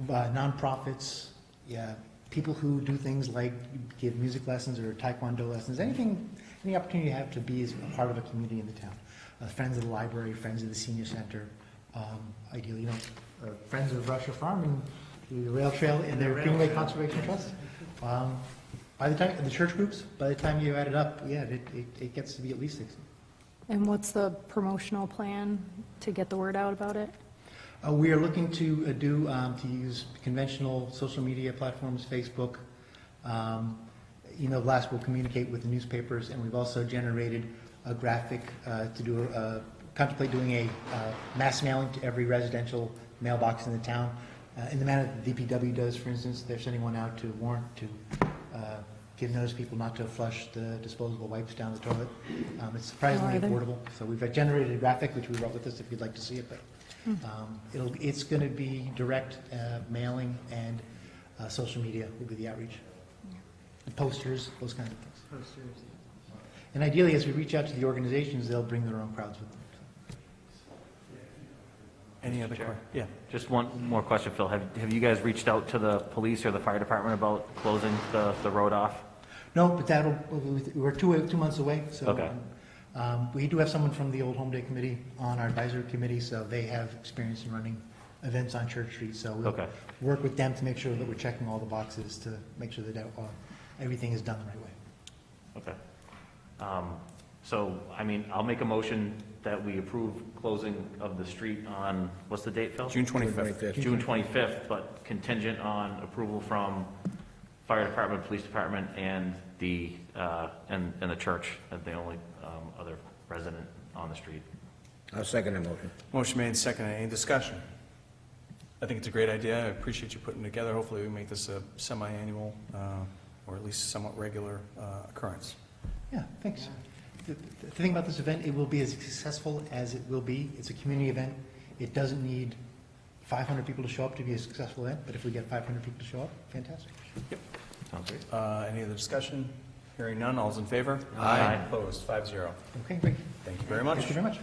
nonprofits, people who do things like give music lessons or taekwondo lessons, any opportunity you have to be as a part of a community in the town. Friends of the library, friends of the senior center, ideally, friends of Russia Farm and the rail trail and their Greenway Conservation Trust. By the time, the church groups, by the time you add it up, it gets to be at least 60. And what's the promotional plan to get the word out about it? We are looking to use conventional social media platforms, Facebook, email blast will communicate with the newspapers, and we've also generated a graphic to contemplate doing a mass mailing to every residential mailbox in the town, in the manner that the DPW does, for instance. They're sending one out to warrant to give notice to people not to flush the disposable wipes down the toilet. It's surprisingly affordable. So we've generated a graphic, which we brought with us if you'd like to see it, but it's going to be direct mailing, and social media will be the outreach. Posters, those kinds of things. And ideally, as we reach out to the organizations, they'll bring their own crowds with them. Any other questions? Yeah. Just one more question, Phil. Have you guys reached out to the police or the fire department about closing the road off? No, but we're 2 months away, so. Okay. We do have someone from the Old Home Day Committee on our advisory committee, so they have experience in running events on Church Street. So we'll work with them to make sure that we're checking all the boxes to make sure that everything is done the right way. Okay. So, I'll make a motion that we approve closing of the street on, what's the date, Phil? June 25th. June 25th, but contingent on approval from fire department, police department, and the church, as the only other resident on the street. I'll second the motion. Motion made, second. Any discussion? I think it's a great idea. I appreciate you putting it together. Hopefully we make this a semi-annual or at least somewhat regular occurrence. Yeah, thanks. The thing about this event, it will be as successful as it will be. It's a community event. It doesn't need 500 people to show up to be a successful event, but if we get 500 people to show up, fantastic. Yep. Sounds great. Any other discussion? Hearing none, all's in favor? Aye. Opposed, 5-0. Okay, great. Thank you very much. Thank you very much.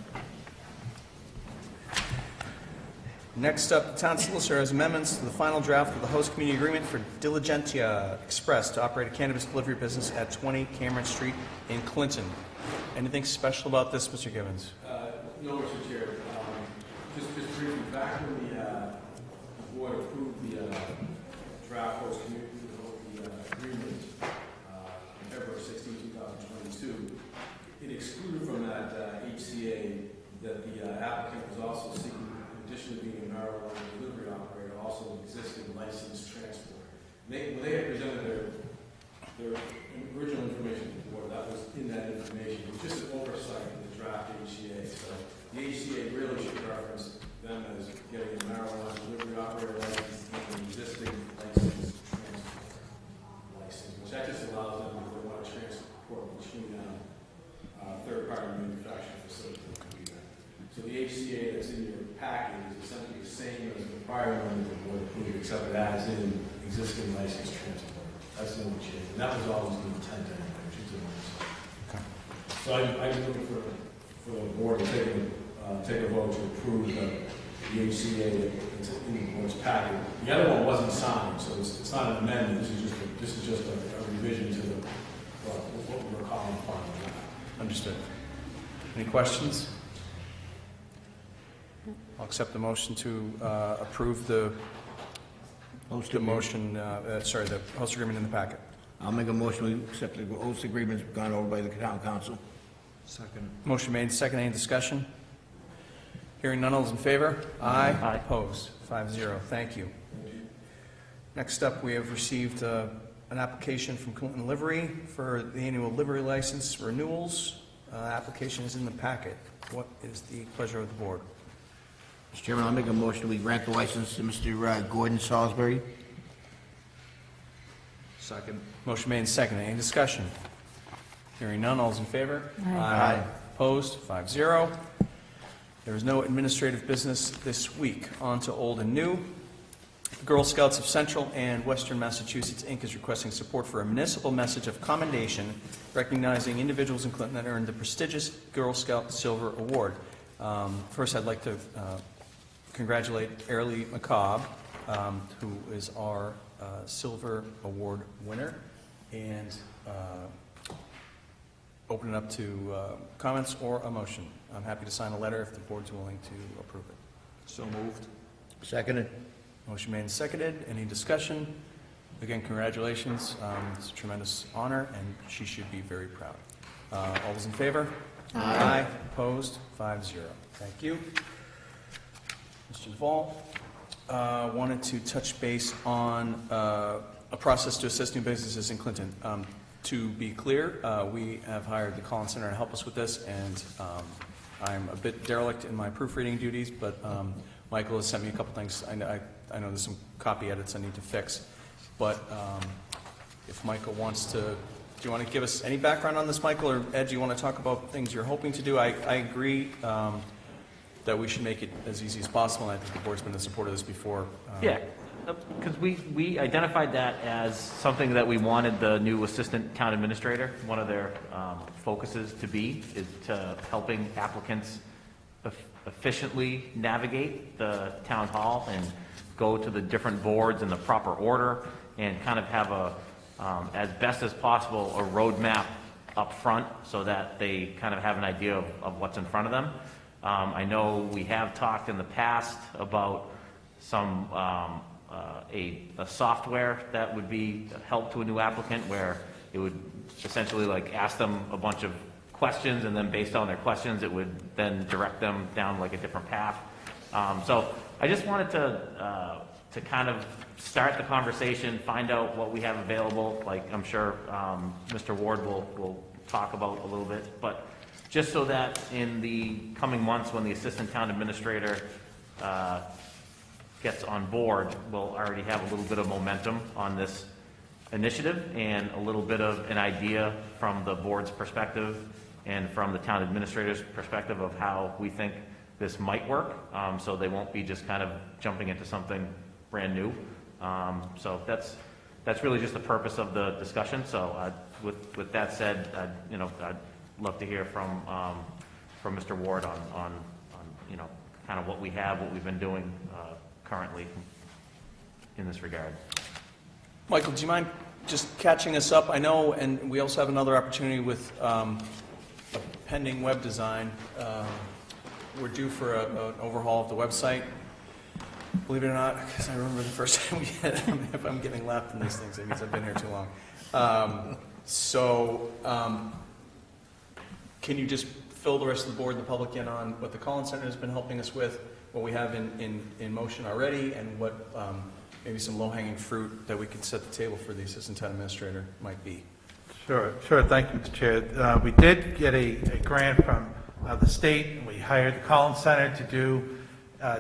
Next up, the town solicitor has amendments to the final draft of the host community agreement for Diligentia Express to operate a cannabis delivery business at 20 Cameron Street in Clinton. Anything special about this, Mr. Gibbons? No, Mr. Chair. Just briefly, back when the board approved the draft host community agreement on February 16, 2022, it excluded from that HCA that the applicant was also seeking, in addition to being a marijuana delivery operator, also an existing licensed transporter. When they had presented their original information to the board, that was in that information. It was just an oversight of the draft HCA. So the HCA really should reference them as getting a marijuana delivery operator license and an existing licensed transport license, which that just allows them, if they want to transport between third-party manufacturing facilities, to do that. So the HCA that's in your packet is essentially the same as the prior one that the board approved, except it adds in existing licensed transport. That's the only change. And that was always the intent anyway, which is okay. So I'm looking for the board to take a vote to approve the HCA that's in the board's packet. The other one wasn't signed, so it's not an amendment. This is just a revision to what we're calling final draft. Understood. Any questions? I'll accept the motion to approve the host agreement in the packet. I'll make a motion we accept the host agreements gone over by the town council. Second. Motion made, second. Any discussion? Hearing none, all those in favor? Aye. Aye. Opposed? 5-0. Thank you. Next up, we have received an application from Clinton Livery for the annual livery license renewals. Application is in the packet. What is the pleasure of the board? Mr. Chairman, I'll make a motion we grant the license to Mr. Gordon Salisbury. Second. Motion made and seconded. Any discussion? Hearing none, all those in favor? Aye. Opposed? 5-0. There is no administrative business this week. On to old and new. The Girl Scouts of Central and Western Massachusetts, Inc. is requesting support for a municipal message of commendation recognizing individuals in Clinton that earned the prestigious Girl Scout Silver Award. First, I'd like to congratulate Airlie McCobb, who is our Silver Award winner, and open it up to comments or a motion. I'm happy to sign a letter if the board's willing to approve it. So moved. Seconded. Motion made and seconded. Any discussion? Again, congratulations. It's a tremendous honor, and she should be very proud. All those in favor? Aye. Opposed? 5-0. Thank you. Mr. Duvall, wanted to touch base on a process to assist new businesses in Clinton. To be clear, we have hired the Collins Center to help us with this, and I'm a bit derelict in my proofreading duties, but Michael has sent me a couple things. I know there's some copy edits I need to fix, but if Michael wants to, do you want to give us any background on this, Michael, or Ed, do you want to talk about things you're hoping to do? I agree that we should make it as easy as possible, and I think the board's been in support of this before. Yeah, because we identified that as something that we wanted the new assistant town administrator, one of their focuses to be, is to helping applicants efficiently navigate the town hall and go to the different boards in the proper order and kind of have a, as best as possible, a roadmap up front so that they kind of have an idea of what's in front of them. I know we have talked in the past about some a software that would be help to a new applicant, where it would essentially like ask them a bunch of questions, and then based on their questions it would then direct them down like a different path. So I just wanted to kind of start the conversation, find out what we have available, like I'm sure Mr. Ward will talk about a little bit, but just so that in the coming months when the assistant town administrator gets on board, we'll already have a little bit of momentum on this initiative and a little bit of an idea from the board's perspective and from the town administrator's perspective of how we think this might work, so they won't be just kind of jumping into something brand new. So that's really just the purpose of the discussion. So with that said, I'd love to hear from Mr. Ward on kind of what we have, what we've been doing currently in this regard. Michael, do you mind just catching us up? I know, and we also have another opportunity with a pending web design. We're due for an overhaul of the website. Believe it or not, because I remember the first time we had it, if I'm getting lapped in these things, it means I've been here too long. Can you just fill the rest of the board and the public in on what the Collins Center has been helping us with, what we have in motion already, and what maybe some low-hanging fruit that we could set the table for the assistant town administrator might be? Sure. Thank you, Mr. Chair. We did get a grant from the state, and we hired the Collins Center to do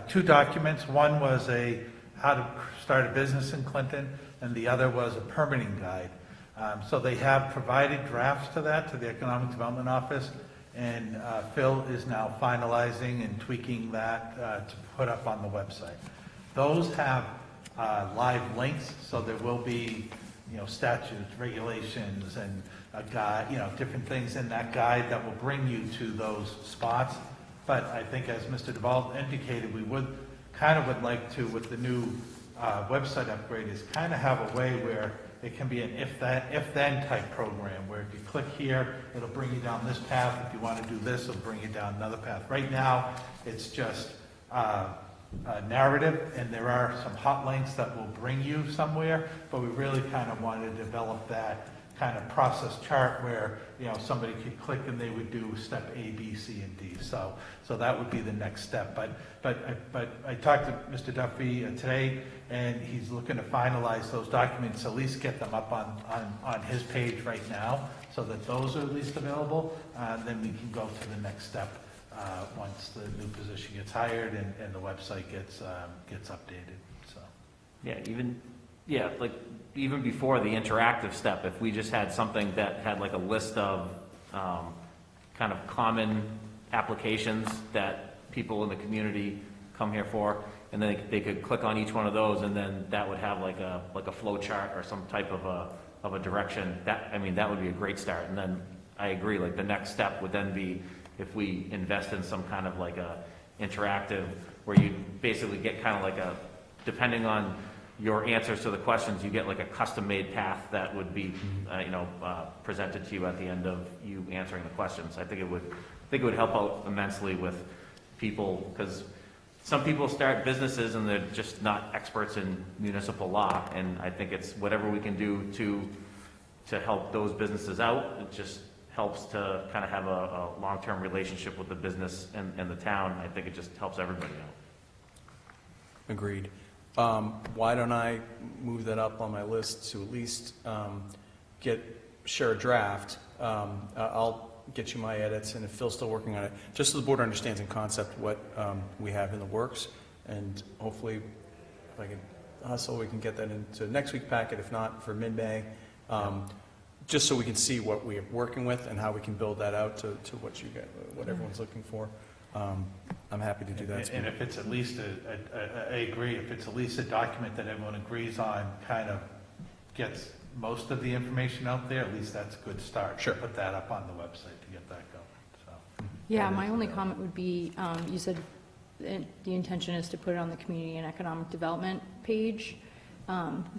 2 documents. One was how to start a business in Clinton, and the other was a permitting guide. So they have provided drafts to that to the Economic Development Office, and Phil is now finalizing and tweaking that to put up on the website. Those have live links, so there will be statutes, regulations, and a guide, different things in that guide that will bring you to those spots. But I think, as Mr. Duvall indicated, we would like to, with the new website upgrade, is kind of have a way where it can be an if-then type program, where if you click here, it'll bring you down this path. If you want to do this, it'll bring you down another path. Right now, it's just narrative, and there are some hot links that will bring you somewhere, but we really kind of wanted to develop that kind of process chart where, you know, somebody could click and they would do step A, B, C, and D. So that would be the next step. But I talked to Mr. Duffy today, and he's looking to finalize those documents, at least get them up on his page right now, so that those are at least available. Then we can go to the next step once the new position gets hired and the website gets updated. So even before the interactive step, if we just had something that had like a list of kind of common applications that people in the community come here for, and then they could click on each one of those, and then that would have like a flow chart or some type of a direction. That would be a great start. And then I agree, like the next step would then be if we invest in some kind of like a interactive where you basically get kind of like a, depending on your answers to the questions, you get like a custom-made path that would be, presented to you at the end of you answering the questions. I think it would help out immensely with people, because some people start businesses and they're just not experts in municipal law, and I think it's whatever we can do to help those businesses out. It just helps to kind of have a long-term relationship with the business and the town. I think it just helps everybody out. Agreed. Why don't I move that up on my list to at least share a draft? I'll get you my edits, and if Phil's still working on it, just so the board understands in concept what we have in the works, and hopefully if I can hustle, we can get that into next week's packet, if not for mid-May, just so we can see what we're working with and how we can build that out to what what everyone's looking for. I'm happy to do that. And if it's at least I agree, if it's at least a document that everyone agrees on, kind of gets most of the information out there, at least that's a good start. Sure. Put that up on the website to get that going. So. Yeah, my only comment would be, you said the intention is to put it on the Community and Economic Development page,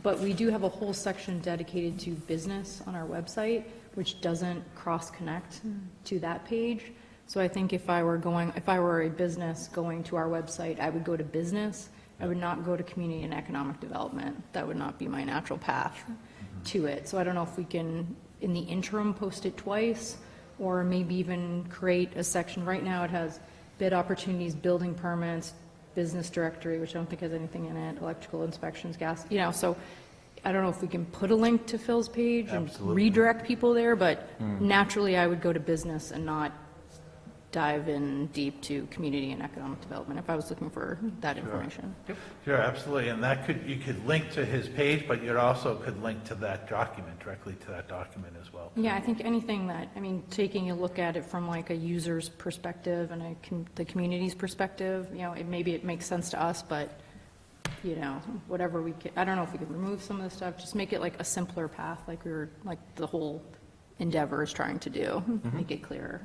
but we do have a whole section dedicated to business on our website, which doesn't cross-connect to that page. So I think if I were a business going to our website, I would go to business. I would not go to Community and Economic Development. That would not be my natural path to it. So I don't know if we can, in the interim, post it twice, or maybe even create a section. Right now it has bid opportunities, building permits, business directory, which I don't think has anything in it, electrical inspections, gas, so I don't know if we can put a link to Phil's page and redirect people there, but naturally I would go to business and not dive in deep to community and economic development if I was looking for that information. Sure, absolutely, and you could link to his page, but you also could link to that document, directly to that document as well. Yeah, I think anything that, taking a look at it from like a user's perspective and the community's perspective, maybe it makes sense to us, but, whatever we can, I don't know if we could remove some of the stuff, just make it like a simpler path, like the whole endeavor is trying to do, make it clearer.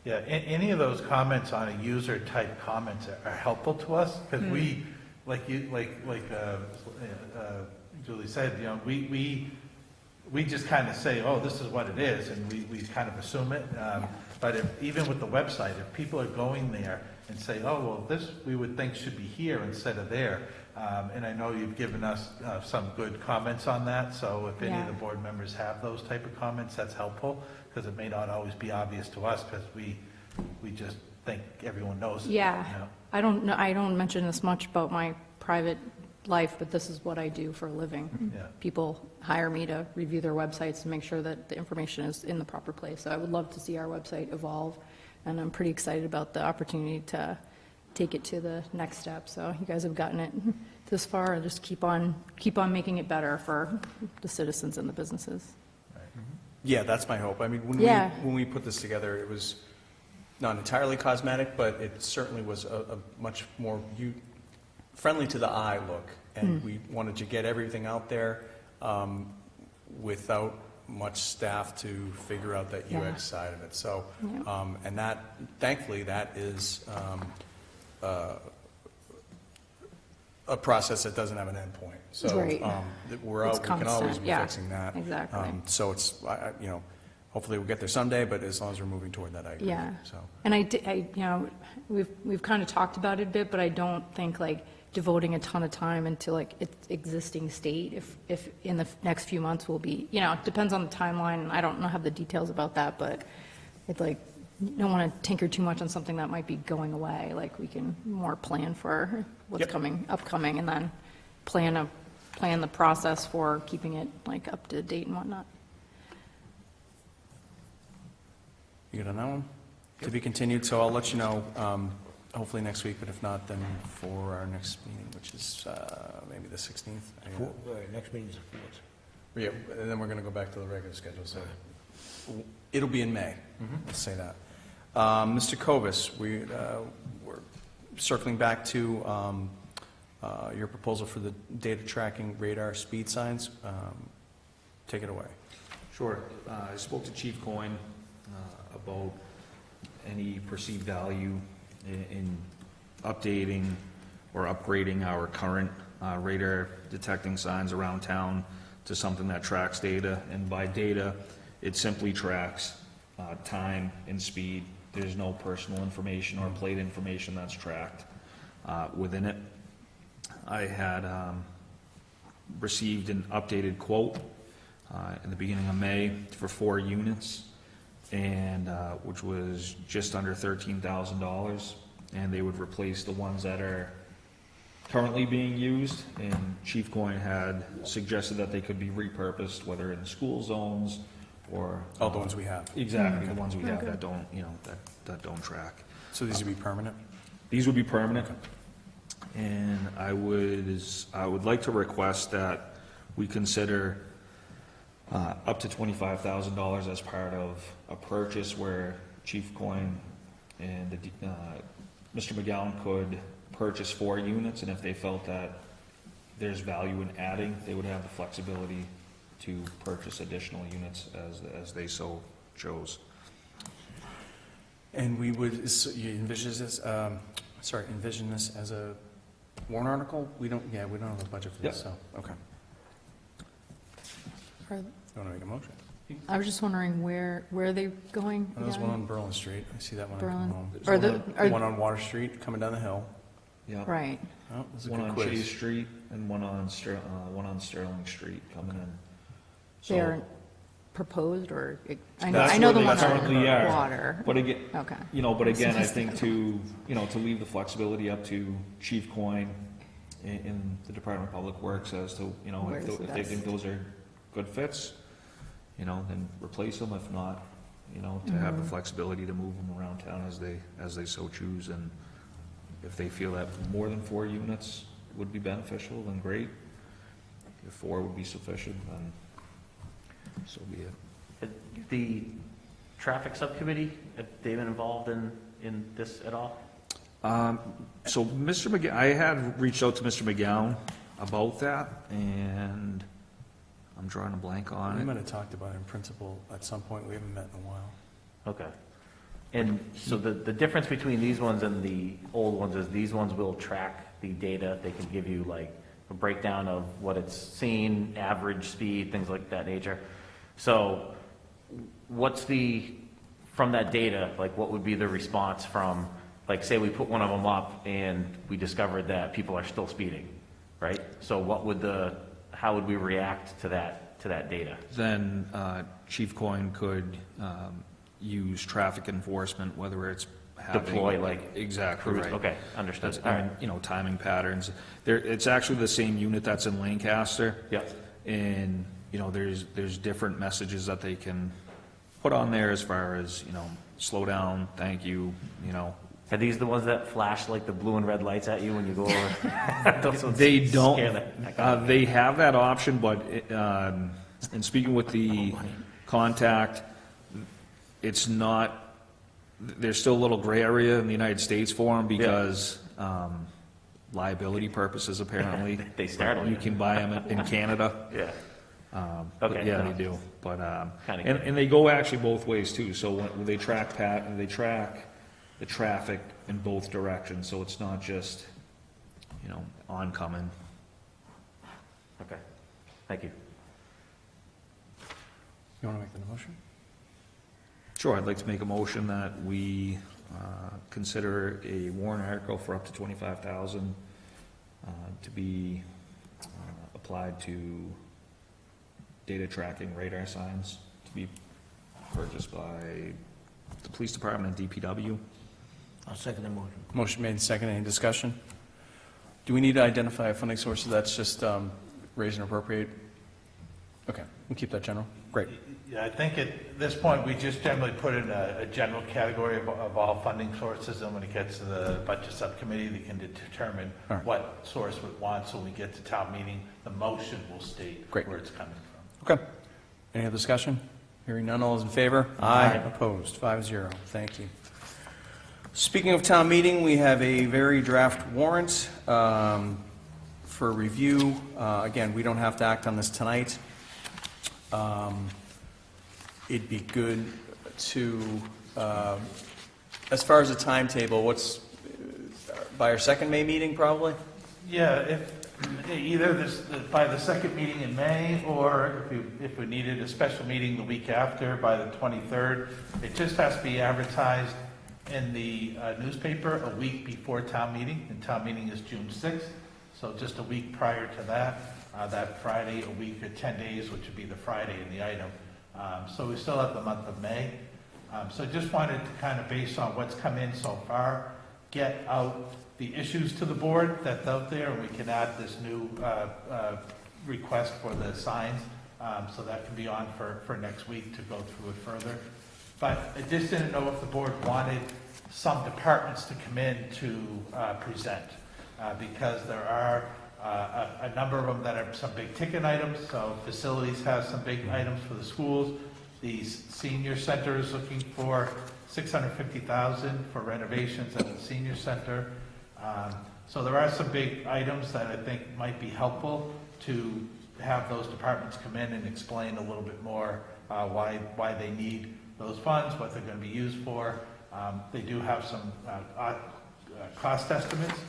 Yeah, any of those comments on a user-type comments are helpful to us, because we, like Julie said, we just kind of say, oh, this is what it is, and we kind of assume it. But even with the website, if people are going there and say, oh, well, this we would think should be here instead of there, and I know you've given us some good comments on that, so if any of the board members have those type of comments, that's helpful, because it may not always be obvious to us, because we just think everyone knows it. Yeah, I don't know, I don't mention this much about my private life, but this is what I do for a living. Yeah. People hire me to review their websites and make sure that the information is in the proper place. So I would love to see our website evolve, and I'm pretty excited about the opportunity to take it to the next step. So you guys have gotten it this far, and just keep on making it better for the citizens and the businesses. Yeah, that's my hope. When we put this together, it was not entirely cosmetic, but it certainly was a much more friendly to the eye look, and we wanted to get everything out there without much staff to figure out that UX side of it. So, and that, thankfully, that is a process that doesn't have an end point. So we can always be fixing that. Exactly. So it's, hopefully we'll get there someday, but as long as we're moving toward that, I agree. Yeah. So, And we've kind of talked about it a bit, but I don't think like devoting a ton of time into like its existing state, if in the next few months will be, it depends on the timeline, and I don't have the details about that, but it's like, you don't want to tinker too much on something that might be going away, like we can more plan for what's upcoming, and then plan the process for keeping it like up to date and whatnot. you good on that one? To be continued, so I'll let you know, hopefully next week, but if not, then for our next meeting, which is maybe the 16th. Next meeting's the 4th. Yeah, and then we're going to go back to the regular schedule, so it'll be in May, let's say that. Mr. Kovas, we're circling back to your proposal for the data tracking radar speed signs. Take it away. Sure. I spoke to Chief Coyne about any perceived value in updating or upgrading our current radar detecting signs around town to something that tracks data. And by data, it simply tracks time and speed. There's no personal information or plate information that's tracked within it. I had received an updated quote in the beginning of May for 4 units, and which was just under $13,000, and they would replace the ones that are currently being used. And Chief Coyne had suggested that they could be repurposed, whether in school zones or All the ones we have. Exactly, the ones we have that don't, that don't track. So these would be permanent? These would be permanent. And I would like to request that we consider up to $25,000 as part of a purchase where Chief Coyne and Mr. McGowan could purchase 4 units, and if they felt that there's value in adding, they would have the flexibility to purchase additional units as they so chose. And we would, you envision this, envision this as a warrant article? We don't have a budget for this, so, okay. You want to make a motion? I was just wondering where are they going? Oh, there's again? one on Berlin Street. I see that one. Berlin. Home. One on Water Street coming down the hill. Yeah. Right. Oh, this is a One good on quiz. Chase Street and one on Sterling Street coming in. So They're proposed, or, I that's know where the they one currently on are. water. But again, Okay. but again, I think to leave the flexibility up to Chief Coyne in the Department of Public Works as to, Where's the if they best? think those are good fits, then replace them. If not, to have the flexibility to move them around town as they so choose. And if they feel that more than 4 units would be beneficial, then great. If 4 would be sufficient, then so be it. The traffic subcommittee, have they been involved in this at all? So Mr. McGowan, I had reached out to Mr. McGowan about that, and I'm drawing a blank on We it. might have talked about it in principle at some point. We haven't met in a while. Okay. And so the difference between these ones and the old ones is these ones will track the data. They can give you like a breakdown of what it's seen, average speed, things like that nature. So what's from that data, like what would be the response from, like say we put one of them up and we discovered that people are still speeding, right? So how would we react to that data? Then Chief Coyne could use traffic enforcement, whether it's having... Deploy, like... Exactly, right. Okay, understood. That's, All right. timing patterns. It's actually the same unit that's in Lancaster. Yep. And, there's different messages that they can put on there as far as, slow down, thank you, Are these the ones that flash like the blue and red lights at you when you go over? Those ones They don't. scare the heck out of me. They have that option, but in speaking with the contact, it's not. There's still a little gray area in the United States for them because liability purposes. Apparently, They startle you you. can buy them in Canada. Yeah. But Okay, yeah, no. they do. But Kinda good. and they go actually both ways too. So when they track the traffic in both directions. So it's not just oncoming. Okay, thank you. You want to make the motion? Sure, I'd like to make a motion that we consider a warrant article for up to $25,000 to be applied to data tracking radar signs to be purchased by the police department and DPW. I'll second the motion. Motion made and seconded. Any discussion? Do we need to identify a funding source? That's just raise and appropriate? Okay, we'll keep that general. Great. Yeah, I think at this point, we just generally put in a general category of all funding sources, and when it gets to the budget subcommittee, they can determine All right. what source we want, so when we get to town meeting, the motion will state Great. where it's coming from. Okay. Any other discussion? Hearing none, all is in favor? Aye. Opposed? 5-0. Thank you. Speaking of town meeting, we have a very draft warrant for review. Again, we don't have to act on this tonight. It'd be good to, as far as the timetable, what's, by our second May meeting, probably? Yeah, if, either by the second meeting in May, or if we needed a special meeting the week after, by the 23rd. It just has to be advertised in the newspaper a week before town meeting, and town meeting is June 6th, so just a week prior to that, that Friday, a week or 10 days, which would be the Friday in the item. So we still have the month of May. So just wanted to kind of, based on what's come in so far, get out the issues to the board that's out there, and we can add this new request for the signs, so that can be on for next week to go through it further. But I just didn't know if the board wanted some departments to come in to present, because there are a number of them that are some big ticket items. So facilities has some big items for the schools. The senior center is looking for $650,000 for renovations at the senior center. So there are some big items that I think might be helpful to have those departments come in and explain a little bit more why they need those funds, what they're going to be used for. They do have some cost estimates,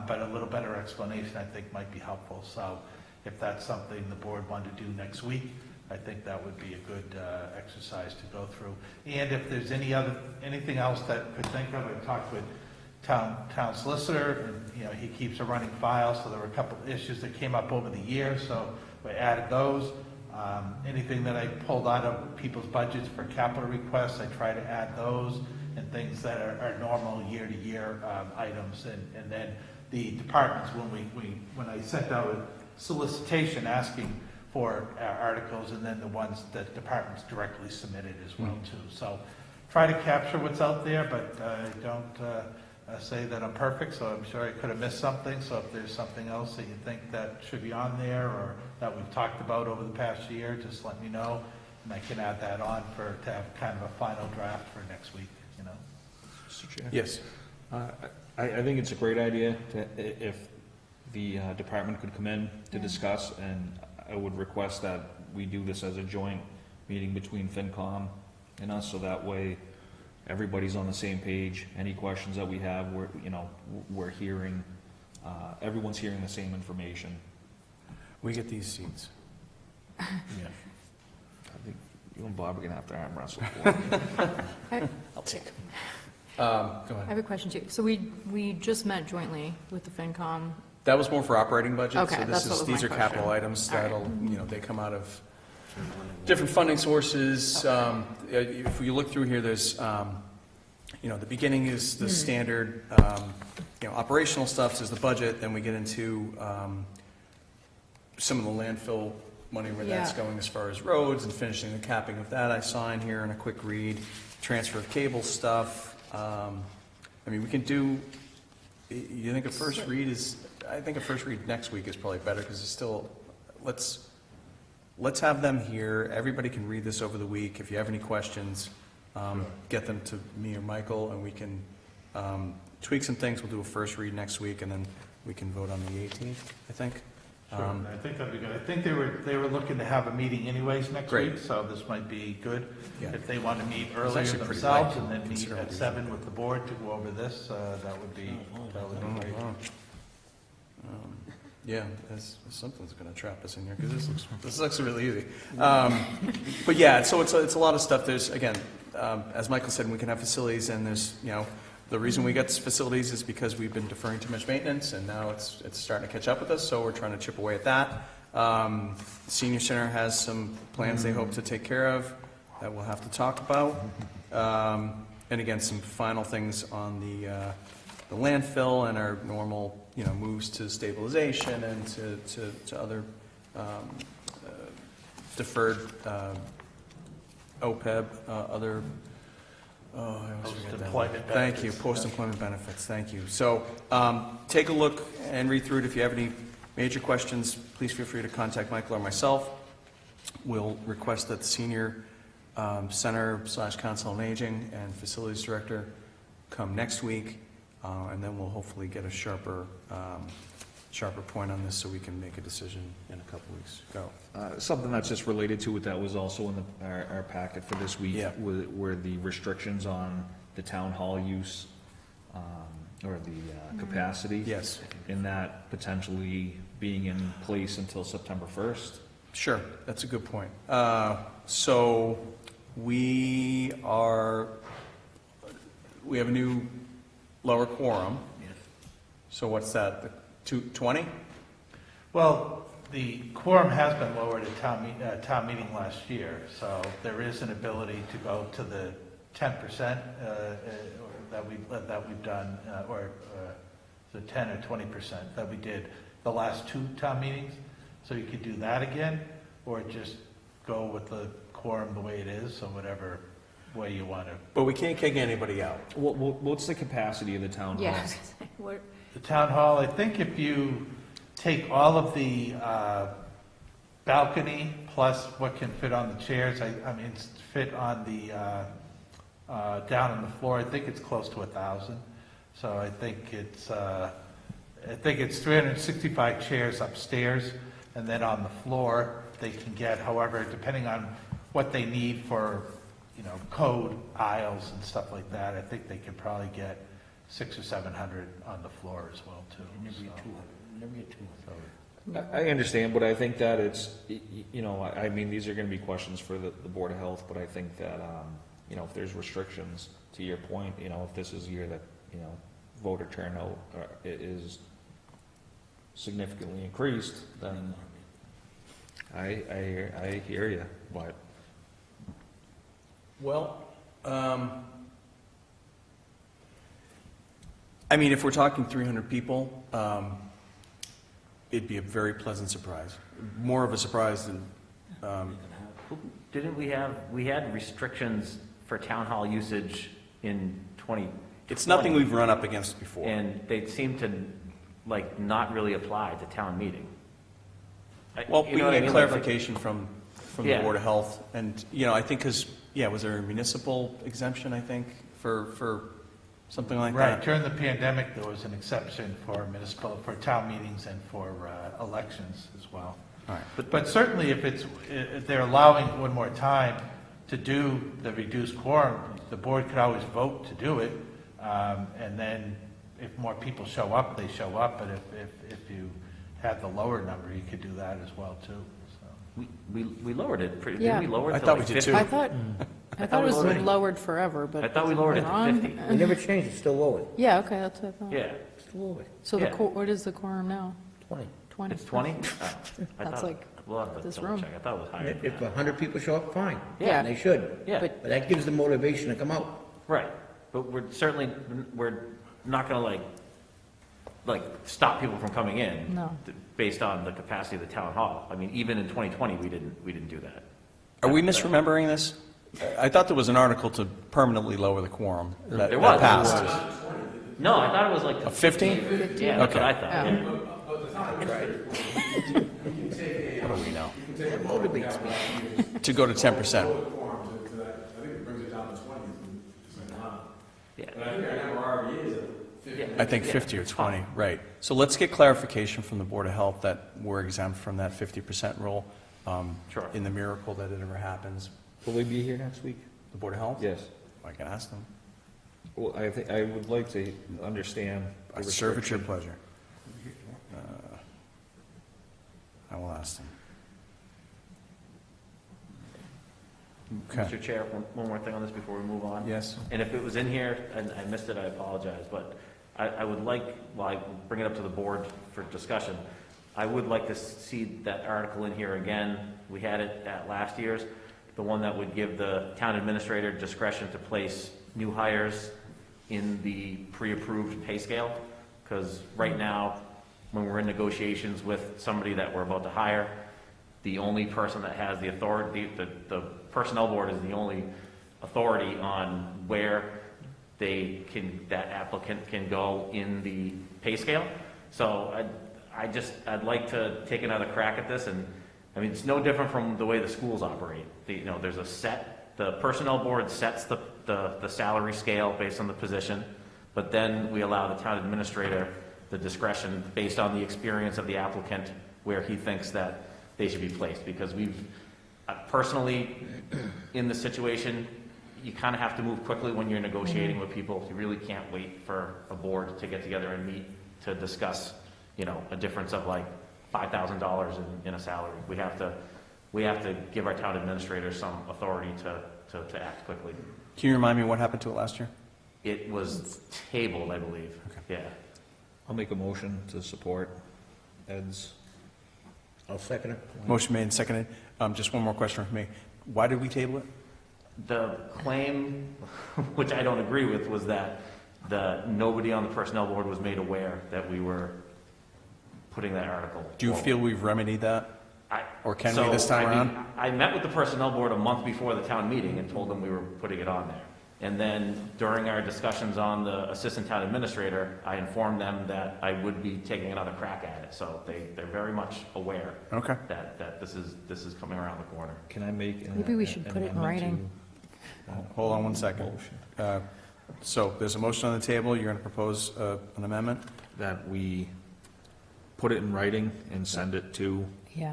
but a little better explanation I think might be helpful. So if that's something the board wanted to do next week, I think that would be a good exercise to go through. And if there's anything else that could think of, I talked with town solicitor, and he keeps a running file, so there were a couple of issues that came up over the year, so we added those. Anything that I pulled out of people's budgets for capital requests, I try to add those, and things that are normal year-to-year items. And then the departments, when I sent out a solicitation asking for articles, and then the ones that departments directly submitted as well too. So try to capture what's out there, but I don't say that I'm perfect, so I'm sure I could have missed something. So if there's something else that you think that should be on there, or that we've talked about over the past year, just let me know, and I can add that on to have kind of a final draft for next week, Mr. Chair? Yes. I think it's a great idea if the department could come in to discuss, and I would request that we do this as a joint meeting between FinCom and us, so that way everybody's on the same page. Any questions that we have, we're hearing, everyone's hearing the same information. We get these seats. Yeah. I think you and Bob are gonna have to arm wrestle for it. I'll take it. Go ahead. I have a question too. So we just met jointly with the FinCom. That was more for operating budget. Okay, So that's what was these my are capital question. items All right. that'll, they come out of different funding sources. If you look through here, there's, the beginning is the standard, operational stuff, is the budget. Then we get into some of the landfill money, where that's going as far as roads, and finishing the capping of that. I sign here in a quick read. Transfer of cable stuff. We can do, you think a first read is, I think a first read next week is probably better, because it's still, let's have them here. Everybody can read this over the week. If you have any questions, get them to me or Michael, and we can tweak some things. We'll do a first read next week, and then we can vote on the 18th, I think. Sure. I think that'd be good. I think they were looking to have a meeting anyways next week, so this might be good. Yeah. If they want to meet It's earlier actually pretty themselves, late, and then meet considering at we 7 with the board to go over this, that would be great. Yeah, something's going to trap us in here, because this looks really easy. But yeah, so it's a lot of stuff. There's, again, as Michael said, we can have facilities, and there's, the reason we got facilities is because we've been deferring too much maintenance, and now it's starting to catch up with us, so we're trying to chip away at that. Senior Center has some plans they hope to take care of that we'll have to talk about. And again, some final things on the landfill and our normal, moves to stabilization and to other deferred OPEB, other, I always forget that. Post-employment Thank you, post-employment benefits, thank you. So take a look and read through it. If you have any major questions, please feel free to contact Michael or myself. We'll request that the Senior Center/Council on Aging and Facilities Director come next week, and then we'll hopefully get a sharper point on this so we can make a decision in a couple weeks. Go. Something that's just related to it that was also in our packet for this week were the restrictions on the town hall use, or the capacity. Yes. In that potentially being in place until September 1st. Sure, that's a good point. So we have a new lower quorum. So what's that, the 20? Well, the quorum has been lowered at town meeting last year, so there is an ability to go to the 10% that we've done, or the 10 or 20% that we did the last two town meetings. So you could do that again, or just go with the quorum the way it is, so whatever way you want to. But we can't kick anybody out. What's the capacity of the town hall? Yeah. What, The town hall, I think if you take all of the balcony plus what can fit on the chairs, fit on the, down on the floor, I think it's close to 1,000. So I think it's 365 chairs upstairs, and then on the floor, they can get, however, depending on what they need for, code aisles and stuff like that, I think they could probably get 600 or 700 on the floor as well, too. Never get 200. I understand, but I think that it's, these are going to be questions for the Board of Health, but I think that, if there's restrictions, to your point, if this is a year that, voter turnout is significantly increased, then I hear you, but. Well, if we're talking 300 people, it'd be a very pleasant surprise. More of a surprise than, Didn't we had restrictions for town hall usage in 2020? it's nothing we've run up against before. And they seem to, not really apply to town meeting. Well, You we know what I can get mean? clarification from the Yeah. Board of Health, and, I think, because, was there a municipal exemption, I think, for something like Right, that? during the pandemic, there was an exception for for town meetings and for elections as well. All right. But certainly, if they're allowing one more time to do the reduced quorum, the board could always vote to do it, and then if more people show up, they show up, but if you had the lower number, you could do that as well, too, so. We lowered it, Yeah. didn't we lower it I to thought we like did 50? too. I thought it was lowered it. lowered forever, but. I thought we lowered it to Wrong? 50. We never changed, it's still lowered. Yeah, okay, that's what I thought. Yeah, Still lowered. So Yeah. what is the quorum now? 20. 20? it's 20? Oh, I That's thought- like we'll have to this double room. check. I thought it was higher If than that. 100 people show up, fine. Yeah. And they should. Yeah, But- But that gives them motivation to come out. right. But we're not going to stop people from coming in. No. Based on the capacity of the town hall. Even in 2020, we didn't do that. Are we misremembering this? I thought there was an article to permanently lower the quorum that There was. passed. No, I thought it was like. A 50? Yeah, that's what I Okay. thought. Yeah. Yeah. What do we know? That motivates me. To go to 10%. Quorum to that, I think it brings it down to 20. Yeah. But I think our number already is at 50. I think 50 or 20, right. So let's get clarification from the Board of Health that we're exempt from that 50% rule. Sure. In the miracle that it ever happens. Will they be here next week? The Board of Health? Yes. I can ask them. Well, I think, I would like to understand the I serve at your restriction. pleasure. I will ask them. Okay. Mr. Chair, one more thing on this before we move on. Yes. And if it was in here and I missed it, I apologize, but I would like, while I bring it up to the board for discussion, I would like to see that article in here again. We had it at last year's, the one that would give the town administrator discretion to place new hires in the pre-approved pay scale. Because right now, when we're in negotiations with somebody that we're about to hire, the only person that has the authority, the personnel board is the only authority on where that applicant can go in the pay scale. So I'd like to take another crack at this, and I mean, it's no different from the way the schools operate. There's the personnel board sets the salary scale based on the position, but then we allow the town administrator the discretion based on the experience of the applicant where he thinks that they should be placed. Because we've, personally, in the situation, you kind of have to move quickly when you're negotiating with people. You really can't wait for a board to get together and meet to discuss, a difference of like $5,000 in a salary. We have to give our town administrators some authority to act quickly. Can you remind me what happened to it last year? It was tabled, I believe. Okay. Yeah. I'll make a motion to support Ed's. I'll second it. Motion made and seconded. Just one more question from me. Why did we table it? The claim, which I don't agree with, was that nobody on the personnel board was made aware that we were putting that article. Do you feel we've remedied that? Or can we this time around? I met with the personnel board a month before the town meeting and told them we were putting it on there. And then during our discussions on the assistant town administrator, I informed them that I would be taking another crack at it. So they're very much aware that this is coming around the corner. Can I make Maybe we should put it in writing. Hold on one second. So there's a motion on the table. You're going to propose an amendment? That we put it in writing and send it to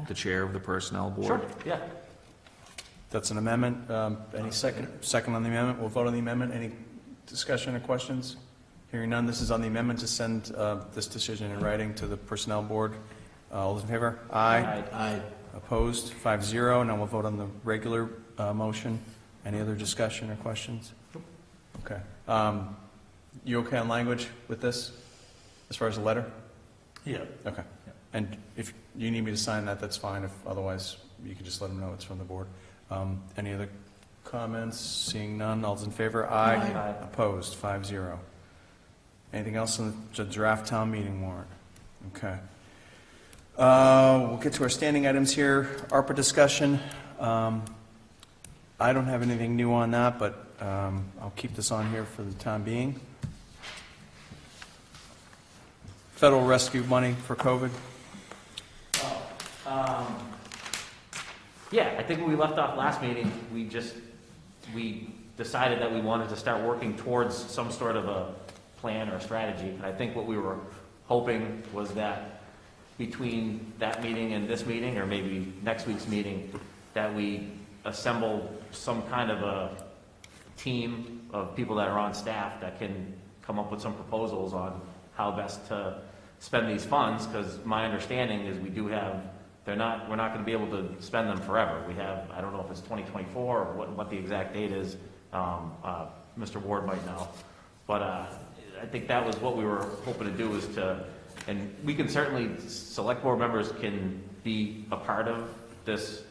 the chair of the personnel board? Sure, yeah. That's an amendment. Any second on the amendment? We'll vote on the amendment. Any discussion or questions? Hearing none, this is on the amendment to send this decision in writing to the personnel board. All those in favor? Aye. Aye. Opposed? 5-0. Now we'll vote on the regular motion. Any other discussion or questions? Okay. You okay on language with this, as far as the letter? Yeah. Okay. And if you need me to sign that, that's fine. If otherwise, you can just let them know it's from the board. Any other comments? Seeing none, all's in favor? Aye. Aye. Opposed? 5-0. Anything else on the draft town meeting warrant? Okay. We'll get to our standing items here. ARPA discussion. I don't have anything new on that, but I'll keep this on here for the time being. Federal rescue money for COVID. Yeah, I think when we left off last meeting, we decided that we wanted to start working towards some sort of a plan or strategy. And I think what we were hoping was that between that meeting and this meeting, or maybe next week's meeting, that we assemble some kind of a team of people that are on staff that can come up with some proposals on how best to spend these funds, because my understanding is we do have, we're not going to be able to spend them forever. We have, I don't know if it's 2024 or what the exact date is. Mr. Ward might know. But I think that was what we were hoping to do, is to, and we can certainly, select board members can be a part of this,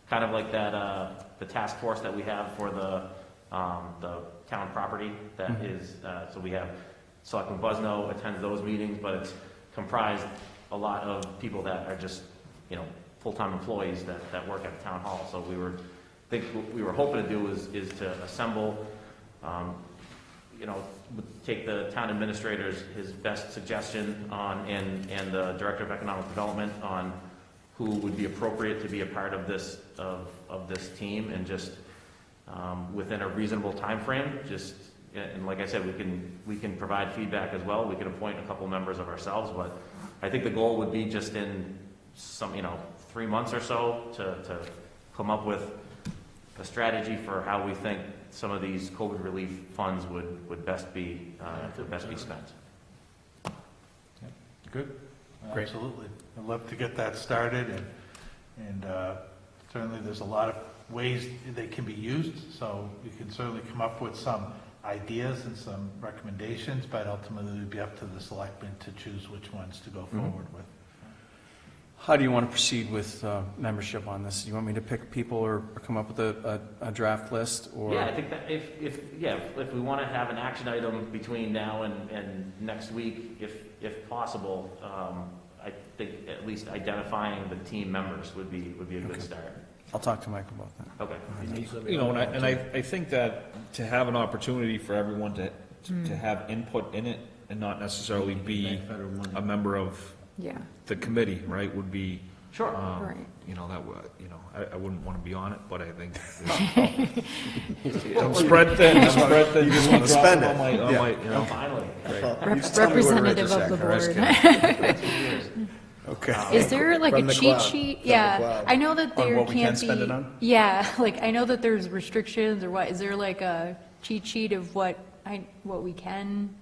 kind of like that, the task force that we have for the town property that is, so we have Selectman Busno attends those meetings, but it's comprised a lot of people that are just, full-time employees that work at the town hall. So what we were hoping to do is to assemble, take the town administrator's, his best suggestion on, and the director of economic development on who would be appropriate to be a part of this, of this team, and just within a reasonable time frame. And like I said, we can provide feedback as well. We can appoint a couple members of ourselves, but I think the goal would be just in some, 3 months or so to come up with a strategy for how we think some of these COVID relief funds would best be spent. Good. Great. Absolutely. I'd love to get that started, and certainly there's a lot of ways they can be used, so you can certainly come up with some ideas and some recommendations, but ultimately it would be up to the selectmen to choose which ones to go forward with. How do you want to proceed with membership on this? Do you want me to pick people or come up with a draft list? Or? Yeah, I think that if we want to have an action item between now and next week, if possible, I think at least identifying the team members would be a good start. I'll talk to Mike about that. Okay. You know, and I think that to have an opportunity for everyone to have input in it and not necessarily be a member of the committee, right, would be, sure. Right. You know, that would, you know, I wouldn't want to be on it, but I think I'm spread thin. You just want to spend it. You know, Finally. Representative of the board. Okay. Is there like From a the cheat cloud. sheet? From the Yeah, cloud. I know that there what we can can't spend be. it on? Yeah, like I know that there's restrictions or what. Is there like a cheat sheet of what we can?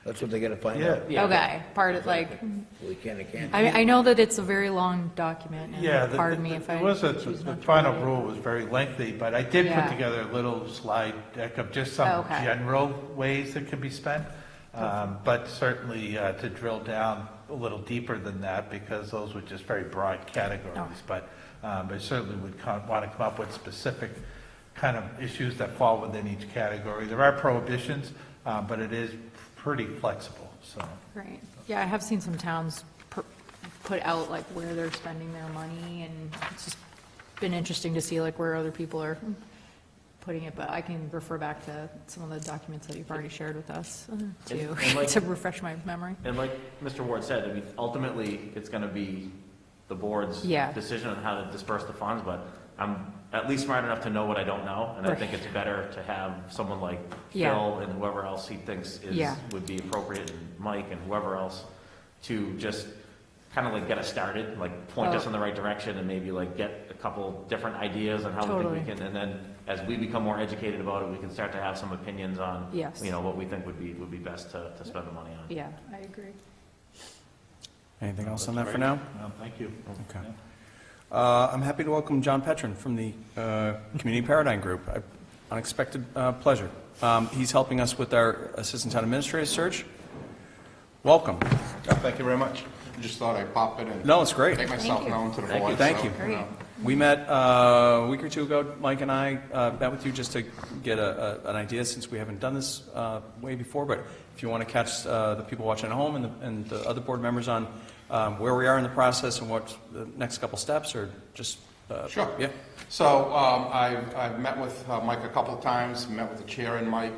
That's what they gotta find out. Yeah. Okay, part of like. We can and can't. I know that it's a very long document. And Yeah, pardon me if I it was choose the not to final read it. rule was very lengthy, but I did put Yeah. together a little slide deck of just some Okay. general ways that can be spent. But certainly to drill down a little deeper than that, because those were just very broad categories. Oh. But I certainly would want to come up with specific kind of issues that fall within each category. There are prohibitions, but it is pretty flexible, so. Right. Yeah, I have seen some towns put out like where they're spending their money, and it's just been interesting to see like where other people are putting it, but I can refer back to some of the documents that you've already shared with us to like- to refresh my memory. And like Mr. Ward said, I mean, ultimately, it's going to be the board's Yeah. decision on how to disperse the funds, but I'm at least smart enough to know what I don't know, and I Right. think it's better to have someone like Yeah. Phil and whoever else he thinks would be appropriate, and Mike and whoever else, to just kind of like get us started, like point us in the right direction, and maybe like get a couple different ideas on how Totally. we think we can, and then as we become more educated about it, we can start to have some opinions on, Yes. you know, what we think would be best to spend the money on. Yeah, I agree. Anything else on that for now? No, thank you. Okay. I'm happy to welcome John Petron from the Community Paradigm Group. Unexpected pleasure. He's helping us with our Assistant Town Administrator search. Welcome. Thank you very much. I just thought I'd pop in and No, it's great. make myself known to the board. Thank so, you. Great. We met a week or two ago. Mike and I met with you just to get an idea, since we haven't done this way before. But if you want to catch the people watching at home and the other board members on where we are in the process and what the next couple steps, or just Sure. Yeah. So I've met with Mike a couple of times, met with the chair and Mike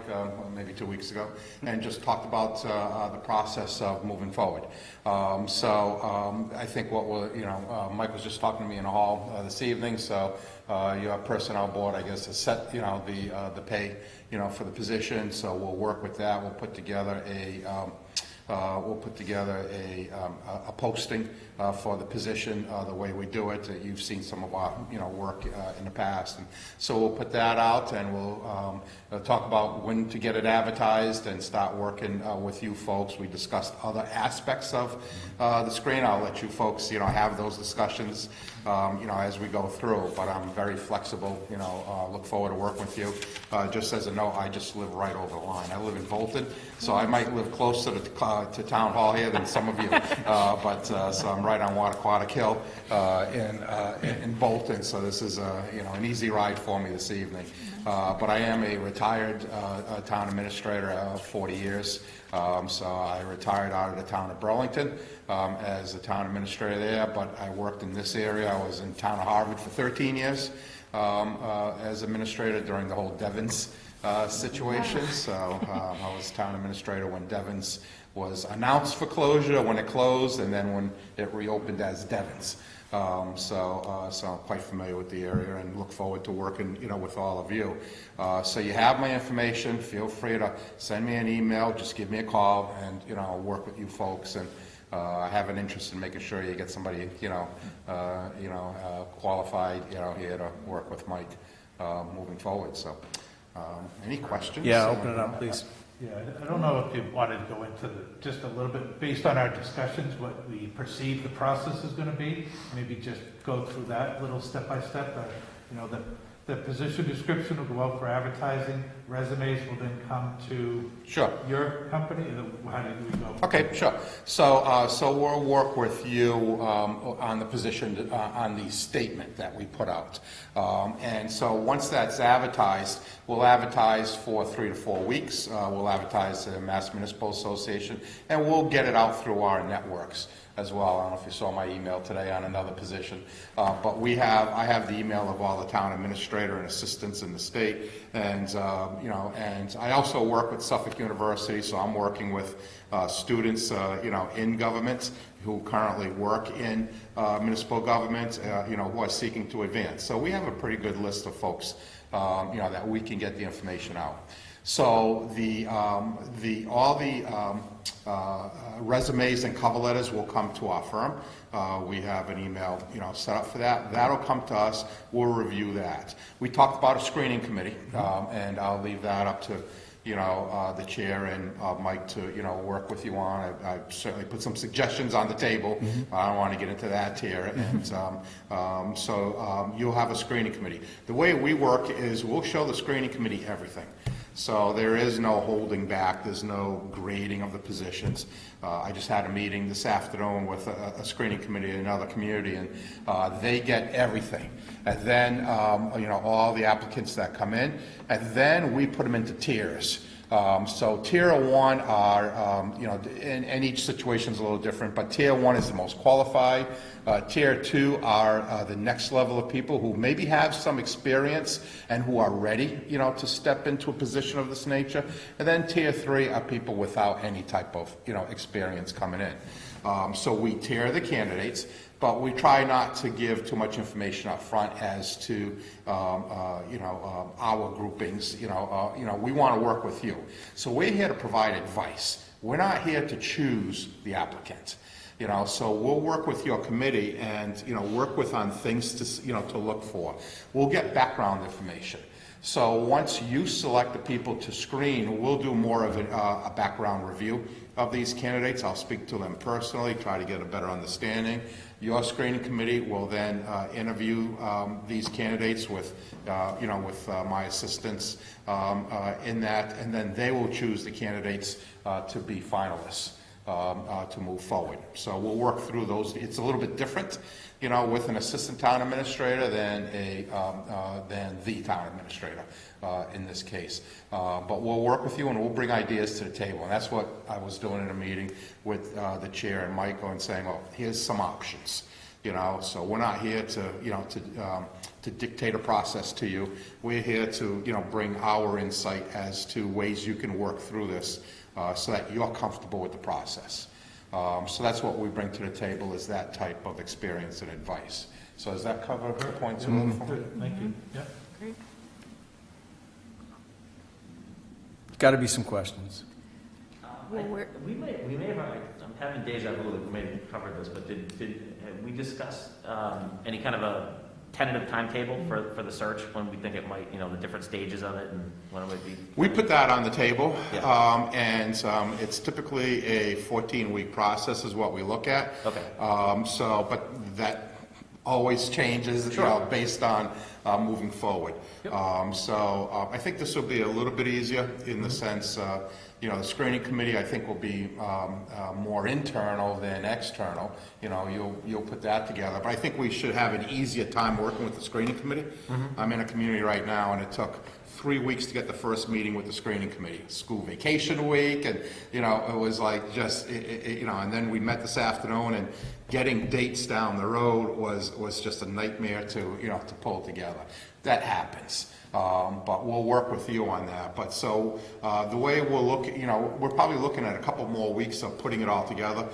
maybe 2 weeks ago, and just talked about the process of moving forward. I think what we're, Mike was just talking to me in the hall this evening, so your personnel board, I guess, has set, the pay, for the position, so we'll work with that. We'll put together a posting for the position, the way we do it. You've seen some of our, work in the past. And so we'll put that out, and we'll talk about when to get it advertised and start working with you folks. We discussed other aspects of the screen. I'll let you folks, have those discussions, as we go through. But I'm very flexible, look forward to working with you. Just as a note, I just live right over the line. I live in Bolton, so I might live closer to Town Hall here than some of you. So I'm right on Wattaquatic Hill in Bolton, so this is an easy ride for me this evening. But I am a retired town administrator of 40 years. So I retired out of the town of Burlington as a town administrator there, but I worked in this area. I was in town of Harvard for 13 years as administrator during the whole Devons situation. So I was town administrator when Devons was announced for closure, when it closed, and then when it reopened as Devons. So I'm quite familiar with the area and look forward to working, with all of you. So you have my information. Feel free to send me an email. Just give me a call, and I'll work with you folks. And I have an interest in making sure you get somebody, qualified, here to work with Mike moving forward. So, any questions? Yeah, open it up, please. Yeah, I don't know if you wanted to go into just a little bit, based on our discussions, what we perceive the process is going to be. Maybe just go through that little step by step. The position description will go out for advertising, resumes will then come to Sure. your company, how do we go? Okay, sure. So we'll work with you on the position, on the statement that we put out. And so once that's advertised, we'll advertise for 3 to 4 weeks. We'll advertise to the Mass Municipal Association, and we'll get it out through our networks as well. I don't know if you saw my email today on another position, but I have the email of all the town administrator and assistants in the state, and and I also work with Suffolk University, so I'm working with students, in government who currently work in municipal government, who are seeking to advance. So we have a pretty good list of folks, that we can get the information out. So all the resumes and cover letters will come to our firm. We have an email, set up for that. That'll come to us. We'll review that. We talked about a screening committee, and I'll leave that up to the chair and Mike to work with you on. I certainly put some suggestions on the table. I don't want to get into that here. And so you'll have a screening committee. The way we work is we'll show the screening committee everything. So there is no holding back. There's no grading of the positions. I just had a meeting this afternoon with a screening committee in another community, and they get everything. And then, all the applicants that come in, and then we put them into tiers. So tier 1 are, and each situation is a little different, but tier 1 is the most qualified. Tier 2 are the next level of people who maybe have some experience and who are ready, to step into a position of this nature. And then tier 3 are people without any type of, experience coming in. So we tier the candidates, but we try not to give too much information up front as to, our groupings. We want to work with you. So we're here to provide advice. We're not here to choose the applicant. So we'll work with your committee and, work with on things to look for. We'll get background information. So once you select the people to screen, we'll do more of a background review of these candidates. I'll speak to them personally, try to get a better understanding. Your screening committee will then interview these candidates with my assistants in that, and then they will choose the candidates to be finalists to move forward. So we'll work through those. It's a little bit different, with an assistant town administrator than the town administrator in this case. But we'll work with you and we'll bring ideas to the table. And that's what I was doing in a meeting with the chair and Michael and saying, well, here's some options. So we're not here to dictate a process to you. We're here to, bring our insight as to ways you can work through this so that you're comfortable with the process. So that's what we bring to the table, is that type of experience and advice. So does that cover the points? Thank you. Yeah. Great. Got to be some questions. Well, We may have, I'm having deja vu that we may have covered this, but have we discussed any kind of a tentative timetable for the search, when we think it might, the different stages of it and when it might be? We put that on the table, Yeah. and it's typically a 14-week process is what we look at. Okay. But that always changes, based on moving forward. Yep. I think this will be a little bit easier in the sense, the screening committee, I think, will be more internal than external. You'll put that together. But I think we should have an easier time working with the screening committee. I'm in a community right now, and it took 3 weeks to get the first meeting with the screening committee. School vacation week, and, it was like just, and then we met this afternoon, and getting dates down the road was just a nightmare to pull together. That happens. But we'll work with you on that. But so the way we'll look, we're probably looking at a couple more weeks of putting it all together.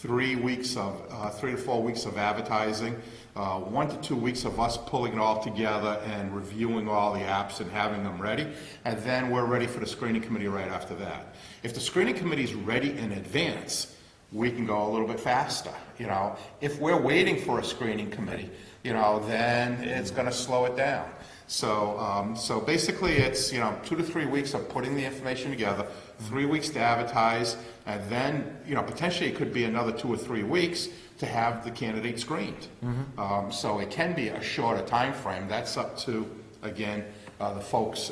3 to 4 weeks of advertising, 1 to 2 weeks of us pulling it all together and reviewing all the apps and having them ready. And then we're ready for the screening committee right after that. If the screening committee is ready in advance, we can go a little bit faster. If we're waiting for a screening committee, then it's going to slow it down. So basically, it's, 2 to 3 weeks of putting the information together, 3 weeks to advertise, and then, potentially it could be another 2 or 3 weeks to have the candidate screened. So it can be a shorter time frame. That's up to, again, the folks,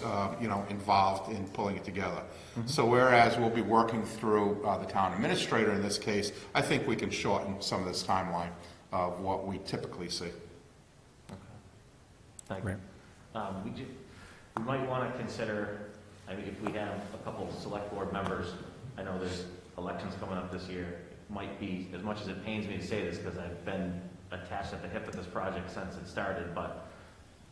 involved in pulling it together. So whereas we'll be working through the town administrator in this case, I think we can shorten some of this timeline of what we typically see. Thank you. We might want to consider, if we have a couple of select board members, I know there's elections coming up this year, it might be, as much as it pains me to say this, because I've been attached at the hip of this project since it started, but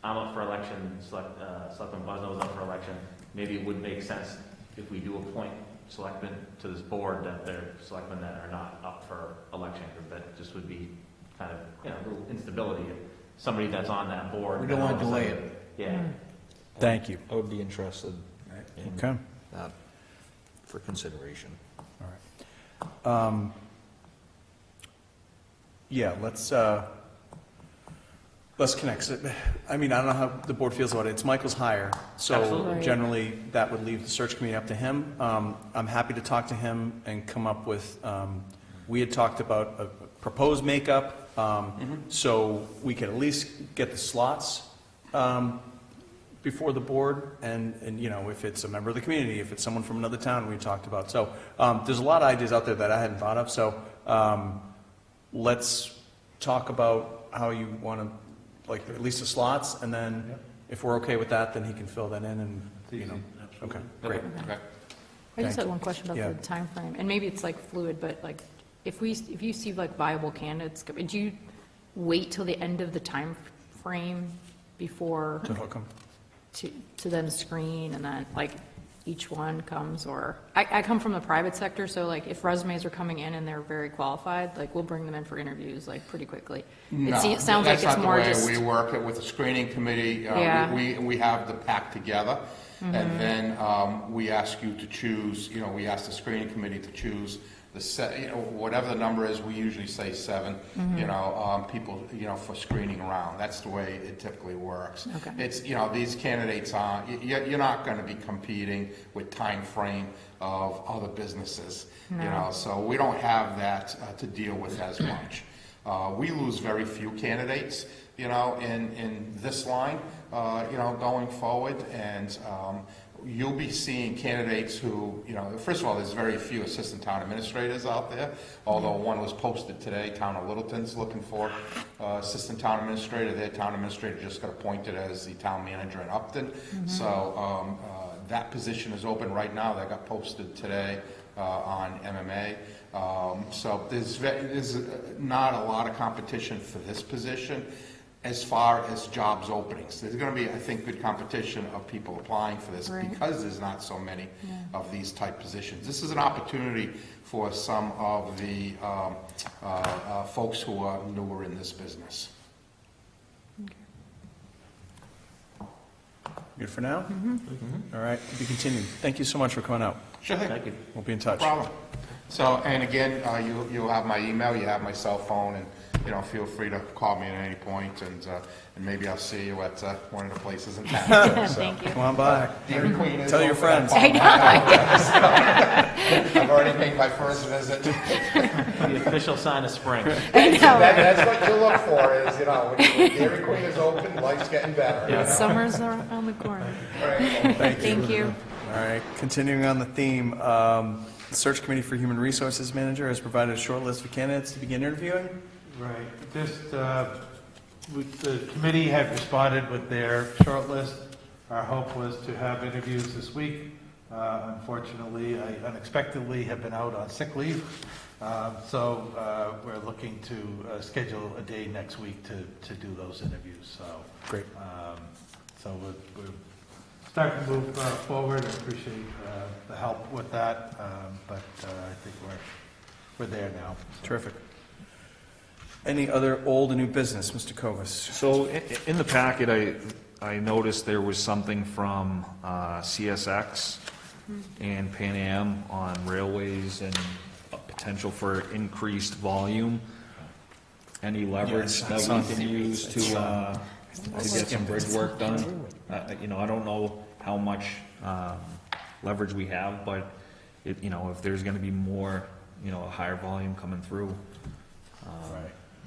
I'm up for election, Selectman Bosno is up for election. Maybe it would make sense if we do appoint selectmen to this board, that they're selectmen that are not up for election, because that just would be kind of, a little instability. If somebody that's on that board. We don't want to delay it. Yeah. Thank you. I would be interested in Okay. that for consideration. All right. Yeah, let's connect. I don't know how the board feels about it. It's Michael's hire, so Absolutely. generally that would leave the search committee up to him. I'm happy to talk to him and come up with, we had talked about a proposed makeup, so we can at least get the slots before the board, and if it's a member of the community, if it's someone from another town we talked about. So there's a lot of ideas out there that I hadn't thought of, so let's talk about how you want to, at least the slots, and then if we're okay with that, then he can fill that in, and, okay, great. Okay. I just Thank had you. one question about Yeah. the time frame, and maybe it's fluid, but if you see viable candidates, do you wait till the end of the time frame before To hook 'em. to then screen, and then each one comes, or I come from the private sector, so if resumes are coming in and they're very qualified, we'll bring them in for interviews pretty quickly. No, It sounds like it's more that's just. not the way we work it with the screening committee. Yeah. We have the pack together, and then we ask you to choose, we ask the screening committee to choose whatever the number is, we usually say 7, people, for screening around. That's the way it typically works. Okay. It's, these candidates you're not going to be competing with time frame of other businesses, No. so we don't have that to deal with as much. We lose very few candidates, in this line, going forward, and you'll be seeing candidates who, first of all, there's very few assistant town administrators out there, although one was posted today. Town of Littleton's looking for assistant town administrator. Their town administrator just got appointed as the town manager in Upton. So that position is open right now. That got posted today on MMA. So there's not a lot of competition for this position. As far as jobs openings, there's going to be, I think, good competition of people applying for this because there's not so many of these type positions. This is an opportunity for some of the folks who are newer in this business. Good for now? All right, to be continued. Thank you so much for coming out. Sure thing. Thank you. We'll be in touch. No problem. So, and again, you'll have my email, you have my cell phone, and feel free to call me at any point, and maybe I'll see you at one of the places in town. So. Thank you. Come on by. Dairy Queen is Tell your open friends. at I know. I've already made my first visit. The official sign of spring. I know. That's what you look for is, when Dairy Queen is open, life's getting better. Yeah. Summer's around the corner. All right, well, Thank you. All right, continuing on the theme, the Search Committee for Human Resources Manager has provided a short list of candidates to begin interviewing. Right, the committee had responded with their short list. Our hope was to have interviews this week. Unfortunately, I unexpectedly have been out on sick leave, so we're looking to schedule a day next week to do those interviews. So Great. So we're starting to move forward. I appreciate the help with that, but I think we're there now. Terrific. Any other old and new business, Mr. Kovas? So in the packet, I noticed there was something from CSX and Pan Am on railways and a potential for increased volume. Any leverage Yes, that we can use to to get some bridge work done. You know, I don't know how much leverage we have, but if, you know, if there's gonna be more, you know, a higher volume coming through,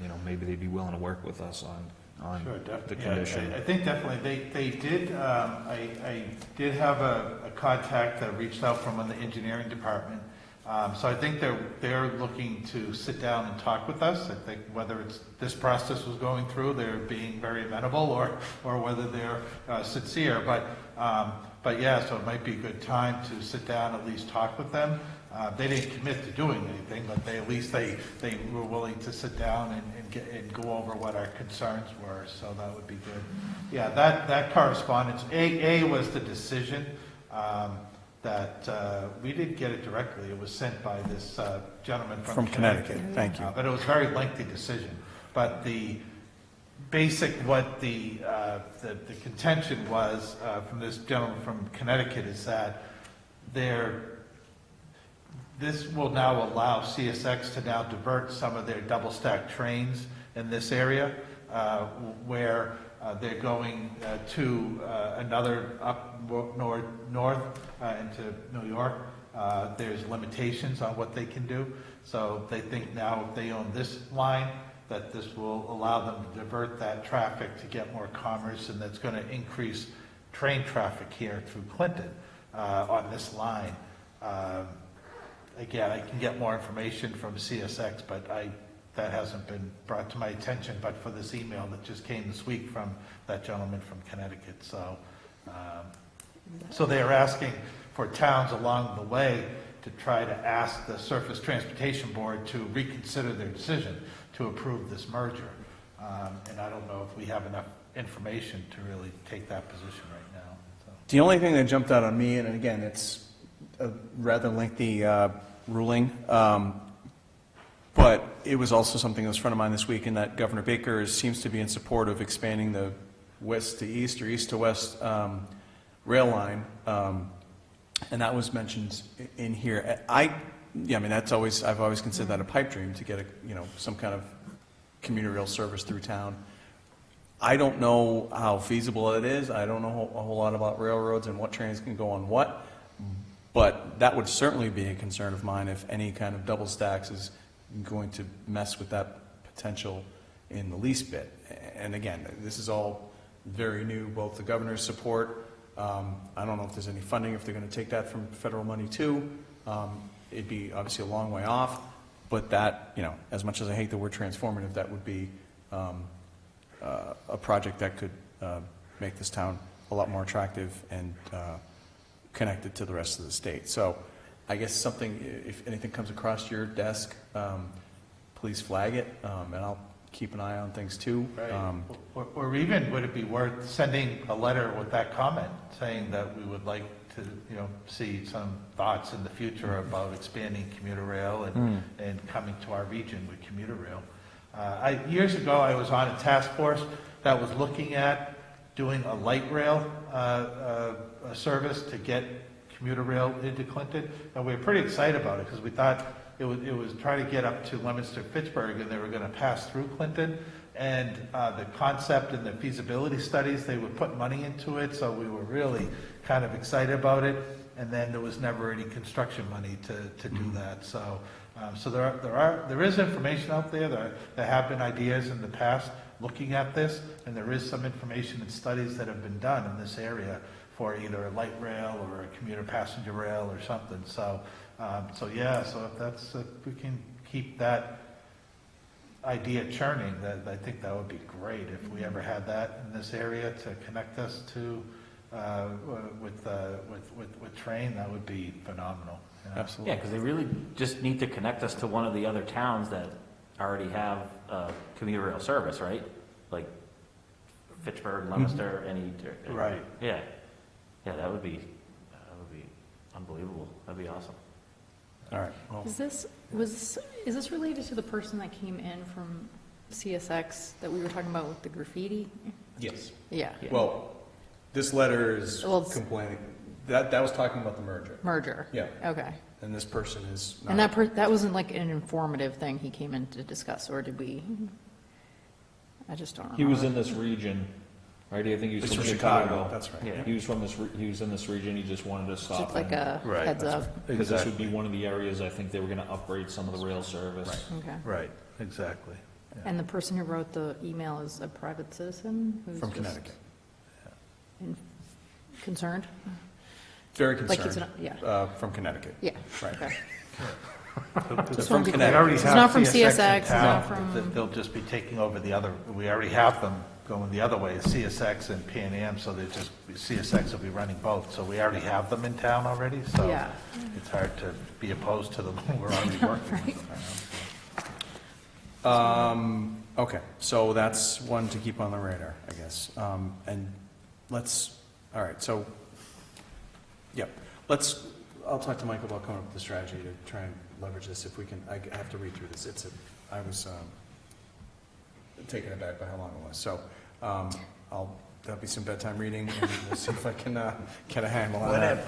you know, maybe they'd be willing to work with us on Sure, the yeah, condition. I think definitely, they did, I did have a contact that reached out from the engineering department. So I think they're looking to sit down and talk with us. I think whether it's this process was going through, they're being very amenable, or whether they're sincere. But yeah, so it might be a good time to sit down, at least talk with them. They didn't commit to doing anything, but at least they were willing to sit down and go over what our concerns were, so that would be good. Yeah, that correspondence, A was the decision, that we didn't get it directly. It was sent by this gentleman from Connecticut. Thank you. But it was a very lengthy decision. But the basic, what the contention was from this gentleman from Connecticut is that this will now allow CSX to now divert some of their double-stack trains in this area, where they're going to another up north into New York. There's limitations on what they can do. So they think now if they own this line, that this will allow them to divert that traffic to get more commerce, and that's going to increase train traffic here through Clinton on this line. Again, I can get more information from CSX, but that hasn't been brought to my attention, but for this email that just came this week from that gentleman from Connecticut. So they are asking for towns along the way to try to ask the Surface Transportation Board to reconsider their decision to approve this merger. And I don't know if we have enough information to really take that position right now. So. The only thing that jumped out on me, and again, it's a rather lengthy ruling, but it was also something that was front of mind this week, in that Governor Baker seems to be in support of expanding the west to east or east to west rail line, and that was mentioned in here. I mean, that's always, I've always considered that a pipe dream, to get some kind of commuter rail service through town. I don't know how feasible it is. I don't know a whole lot about railroads and what trains can go on what, but that would certainly be a concern of mine if any kind of double stacks is going to mess with that potential in the least bit. And again, this is all very new, both the governor's support. I don't know if there's any funding, if they're going to take that from federal money too. It'd be obviously a long way off, but that, as much as I hate the word transformative, that would be a project that could make this town a lot more attractive and connected to the rest of the state. So I guess something, if anything comes across your desk, please flag it, and I'll keep an eye on things too. Right. Or even would it be worth sending a letter with that comment, saying that we would like to, see some thoughts in the future about expanding commuter rail and coming to our region with commuter rail. Years ago, I was on a task force that was looking at doing a light rail service to get commuter rail into Clinton, and we were pretty excited about it because we thought it was trying to get up to Leominster, Fitchburg, and they were going to pass through Clinton. And the concept and the feasibility studies, they would put money into it, so we were really kind of excited about it. And then there was never any construction money to do that. So, there is information out there. There have been ideas in the past looking at this, and there is some information and studies that have been done in this area for either a light rail or a commuter passenger rail or something. So if we can keep that idea churning, that I think that would be great if we ever had that in this area to connect us to with train. That would be phenomenal. Absolutely. Yeah, because they really just need to connect us to one of the other towns that already have commuter rail service, right? Like Fitchburg, Leominster, any. Right. Yeah, that would be unbelievable. That'd be awesome. All right. Well, Is this related to the person that came in from CSX that we were talking about with the graffiti? yes. Yeah. Well, this letter is Well, it's- complaining. That was talking about the merger. Merger. Yeah. Okay. And this person is not. And that wasn't like an informative thing he came in to discuss, or did we? I just don't remember. He was in this region, right? I think he was He's from from Chicago. Chicago, that's right. Yeah. He was from this, he was in this region, he just wanted to stop Just like in. a Right, heads that's up. Because this would be one of the areas I think they were gonna upgrade some of the rail service. Okay. Right, exactly. And the person who wrote the email is a private citizen who's From just Connecticut. concerned? Very Like he's concerned. yeah. From Connecticut. Yeah. Right. Okay. Just wanna from be We clear. already Connecticut. It's have not from CSX in CSX, it's town, not from- that they'll just be taking over the other, we already have them going the other way, CSX and P&M, so they just, CSX will be running both, so we already have them in town already, so Yeah. it's hard to be opposed to them when we're already working with them. Okay, so that's one to keep on the radar, I guess. And let's, all right, so, yep, I'll talk to Mike about coming up with a strategy to try and leverage this if we can. I have to read through this. I was taken aback by how long it was. So that'll be some bedtime reading, and we'll see if I can get a handle on that.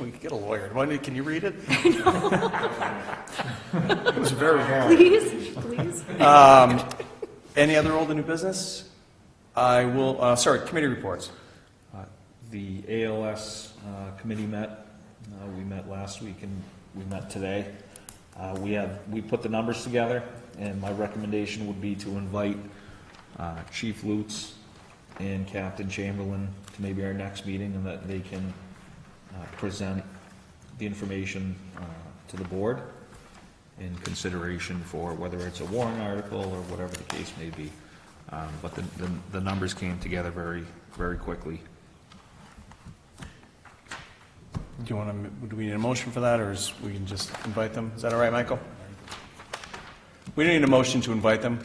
We could get a lawyer. Can you read it? It was very long. Please. Any other old and new business? I will, committee reports. The ALS committee met, we met last week and we met today. We put the numbers together, and my recommendation would be to invite Chief Lutz and Captain Chamberlain to maybe our next meeting, and that they can present the information to the board in consideration for whether it's a warrant article or whatever the case may be. But the numbers came together very, very quickly. Do we need a motion for that, or we can just invite them? Is that all right, Michael? We don't need a motion to invite them?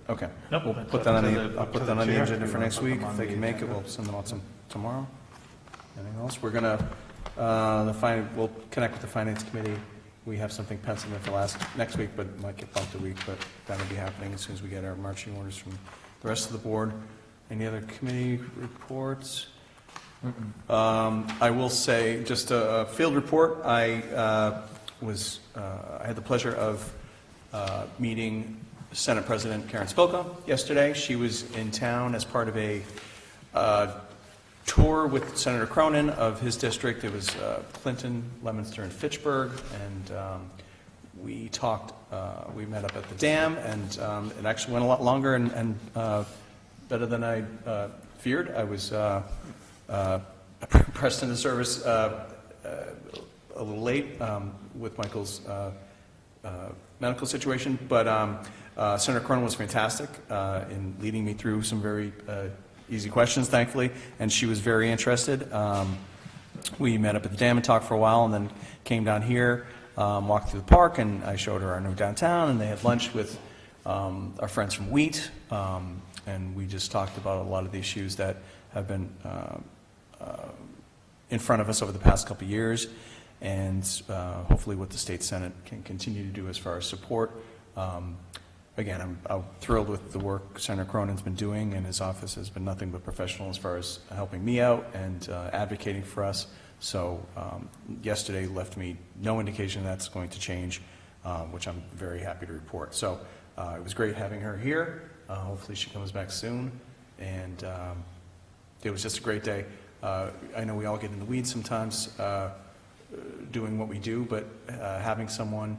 Okay. Nope. We'll That's put that up on to the, the- I'll put to that the on the chair. agenda for You next wanna put week. them on If they the can make it, agenda. we'll send them out tomorrow. Anything else? We're gonna, we'll connect with the Finance Committee. We have something penciled in for next week, but might get bumped a week, but that'll be happening as soon as we get our marching orders from the rest of the board. Any other committee reports? I will say, just a field report, I had the pleasure of meeting Senate President Karen Spilka yesterday. She was in town as part of a tour with Senator Cronin of his district. It was Clinton, Leominster, and Fitchburg, and we talked, we met up at the dam, and it actually went a lot longer and better than I feared. I was pressed into service a little late with Michael's medical situation, but Senator Cronin was fantastic in leading me through some very easy questions, thankfully, and she was very interested. We met up at the dam and talked for a while, and then came down here, walked through the park, and I showed her our new downtown, and they had lunch with our friends from Wheat, and we just talked about a lot of the issues that have been in front of us over the past couple of years, and hopefully what the state Senate can continue to do as far as support. Again, I'm thrilled with the work Senator Cronin's been doing, and his office has been nothing but professional as far as helping me out and advocating for us. So yesterday left me no indication that's going to change, which I'm very happy to report. So it was great having her here. Hopefully she comes back soon, and it was just a great day. I know we all get in the weeds sometimes doing what we do, but having someone,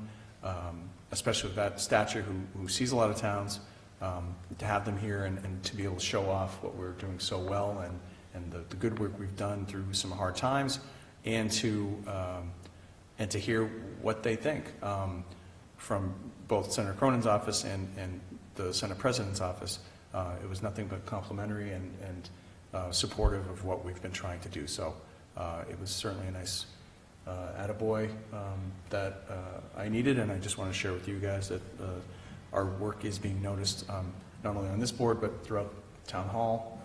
especially with that stature, who sees a lot of towns, to have them here and to be able to show off what we're doing so well and the good work we've done through some hard times, and to hear what they think from both Senator Cronin's office and the Senate President's office. It was nothing but complimentary and supportive of what we've been trying to do. So it was certainly a nice attaboy that I needed, and I just want to share with you guys that our work is being noticed, not only on this board, but throughout town hall,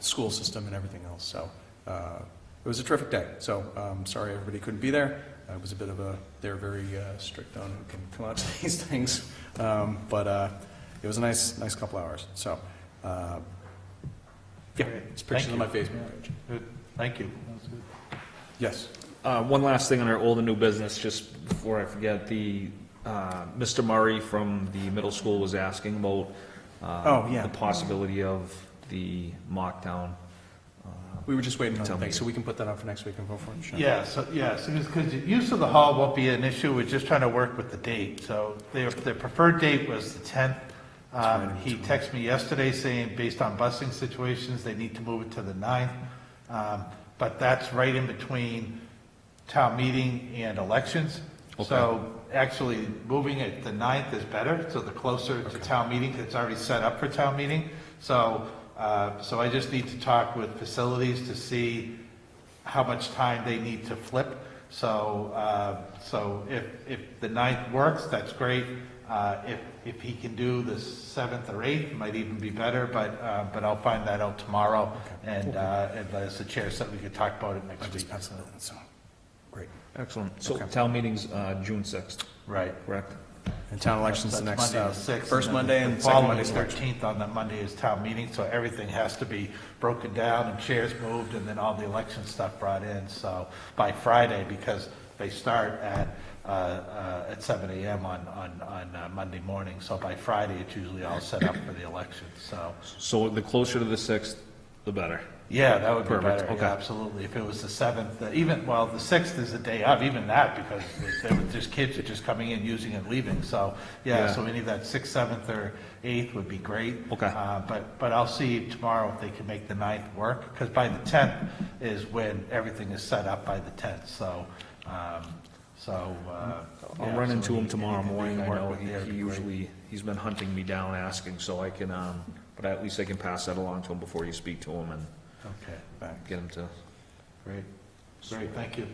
school system, and everything else. So it was a terrific day. So sorry everybody couldn't be there. It was a bit of they're very strict on who can come out to these things, but it was a nice couple hours. So yeah, it's pictures on my Facebook page. Good. Thank you. That was good. Yes. One last thing on our old and new business, just before I forget, Mr. Murray from the middle school was asking about Oh, yeah. the possibility of the mock-town. We were just waiting on the Tell thing, me. so we can put that on for next week and vote for it. Sure. Yeah, so, because use of the hall won't be an issue, we're just trying to work with the date. So their preferred date was the 10th. He texted me yesterday saying, based on busing situations, they need to move it to the 9th. But that's right in between town meeting and elections. Okay. So actually, moving it the 9th is better, so the closer to town meeting, 'cause it's already set up for town meeting. So I just need to talk with facilities to see how much time they need to flip. So if the 9th works, that's great. If he can do the 7th or 8th, it might even be better, but I'll find that out tomorrow. And as the chair said, we could talk about it next week. So, great. Excellent. So Okay. town meeting's June 6th, Right. correct? And town election's the That's next, Monday the 6th, first and then Monday the and second following Monday's election. 13th on that Monday is town meeting, so everything has to be broken down and chairs moved and then all the election stuff brought in. So by Friday, because they start at 7 a.m. on Monday morning, so by Friday, it's usually all set up for the election, so. So the closer to the 6th, the better. Yeah, that would be Perfect, better, okay. yeah, absolutely. If it was the 7th, the 6th is the day of, even that, because there's kids that are just coming in, using and leaving, so, Yeah. so any of that 6th, 7th, or 8th would be great. Okay. But I'll see tomorrow if they can make the 9th work, because by the 10th is when everything is set up by the 10th, so. I'll run into him tomorrow morning. I know he's been hunting me down asking, so I can, but at least I can pass that along to him before you speak to him and Okay, get him to. great, thank you.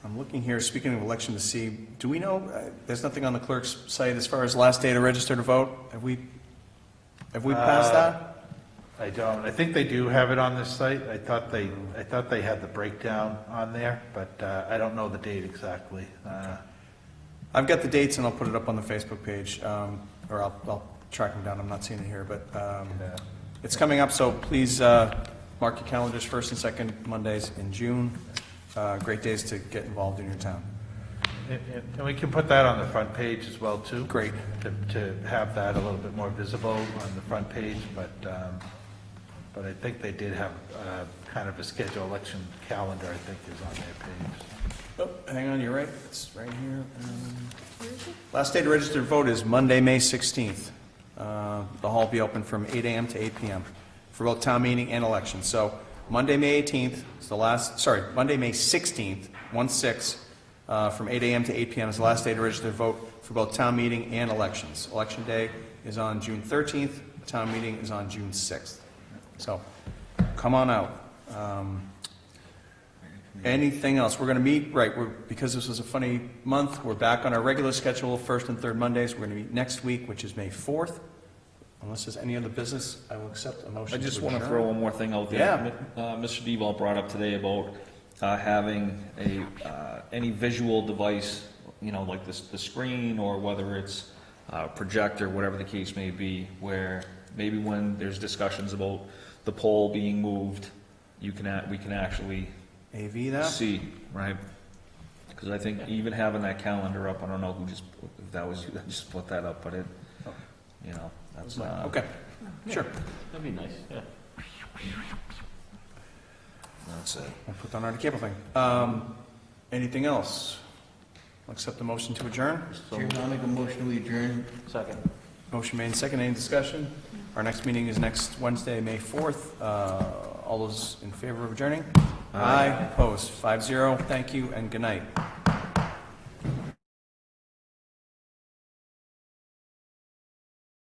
I'm looking here, speaking of election, to see, do we know, there's nothing on the clerk's site as far as last day to register to vote? Have we passed that? I don't. I think they do have it on this site. I thought they had the breakdown on there, but I don't know the date exactly. I've got the dates and I'll put it up on the Facebook page, or I'll track them down. I'm not seeing it here, but it's coming up, so please mark your calendars, first and second Mondays in June. Great days to get involved in your town. And we can put that on the front page as well, too. Great. To have that a little bit more visible on the front page, but I think they did have kind of a scheduled election calendar, I think, is on their page. Oh, hang on, you're right. It's right here. Last day to register to vote is Monday, May 16th. The hall will be open from 8 a.m. to 8 p.m. for both town meeting and election. So Monday, May 18th is the last, Monday, May 16th, 1/6, from 8 a.m. to 8 p.m. is the last day to register to vote for both town meeting and elections. Election day is on June 13th, town meeting is on June 6th. So, come on out. Anything else? We're going to meet, because this was a funny month, we're back on our regular schedule, first and third Mondays. We're going to meet next week, which is May 4th. Unless there's any other business, I will accept a motion I just to want to adjourn. throw one more thing out there. Yeah. Mr. Deval brought up today about having any visual device, like the screen, or whether it's projector, whatever the case may be, where maybe when there's discussions about the pole being moved, we can actually AV that? see, right? Because I think even having that calendar up, I don't know if that was you that just put that up, but that's Okay, sure. That'd be nice, yeah. That's it. We'll put that on our cable thing. Anything else? I'll accept the motion to adjourn. Chairman, I'll make a motion to adjourn. Second. Motion made, second. Any discussion? Our next meeting is next Wednesday, May 4th. All those in favor of adjourning? Aye. Opposed? 5-0. Thank you and good night.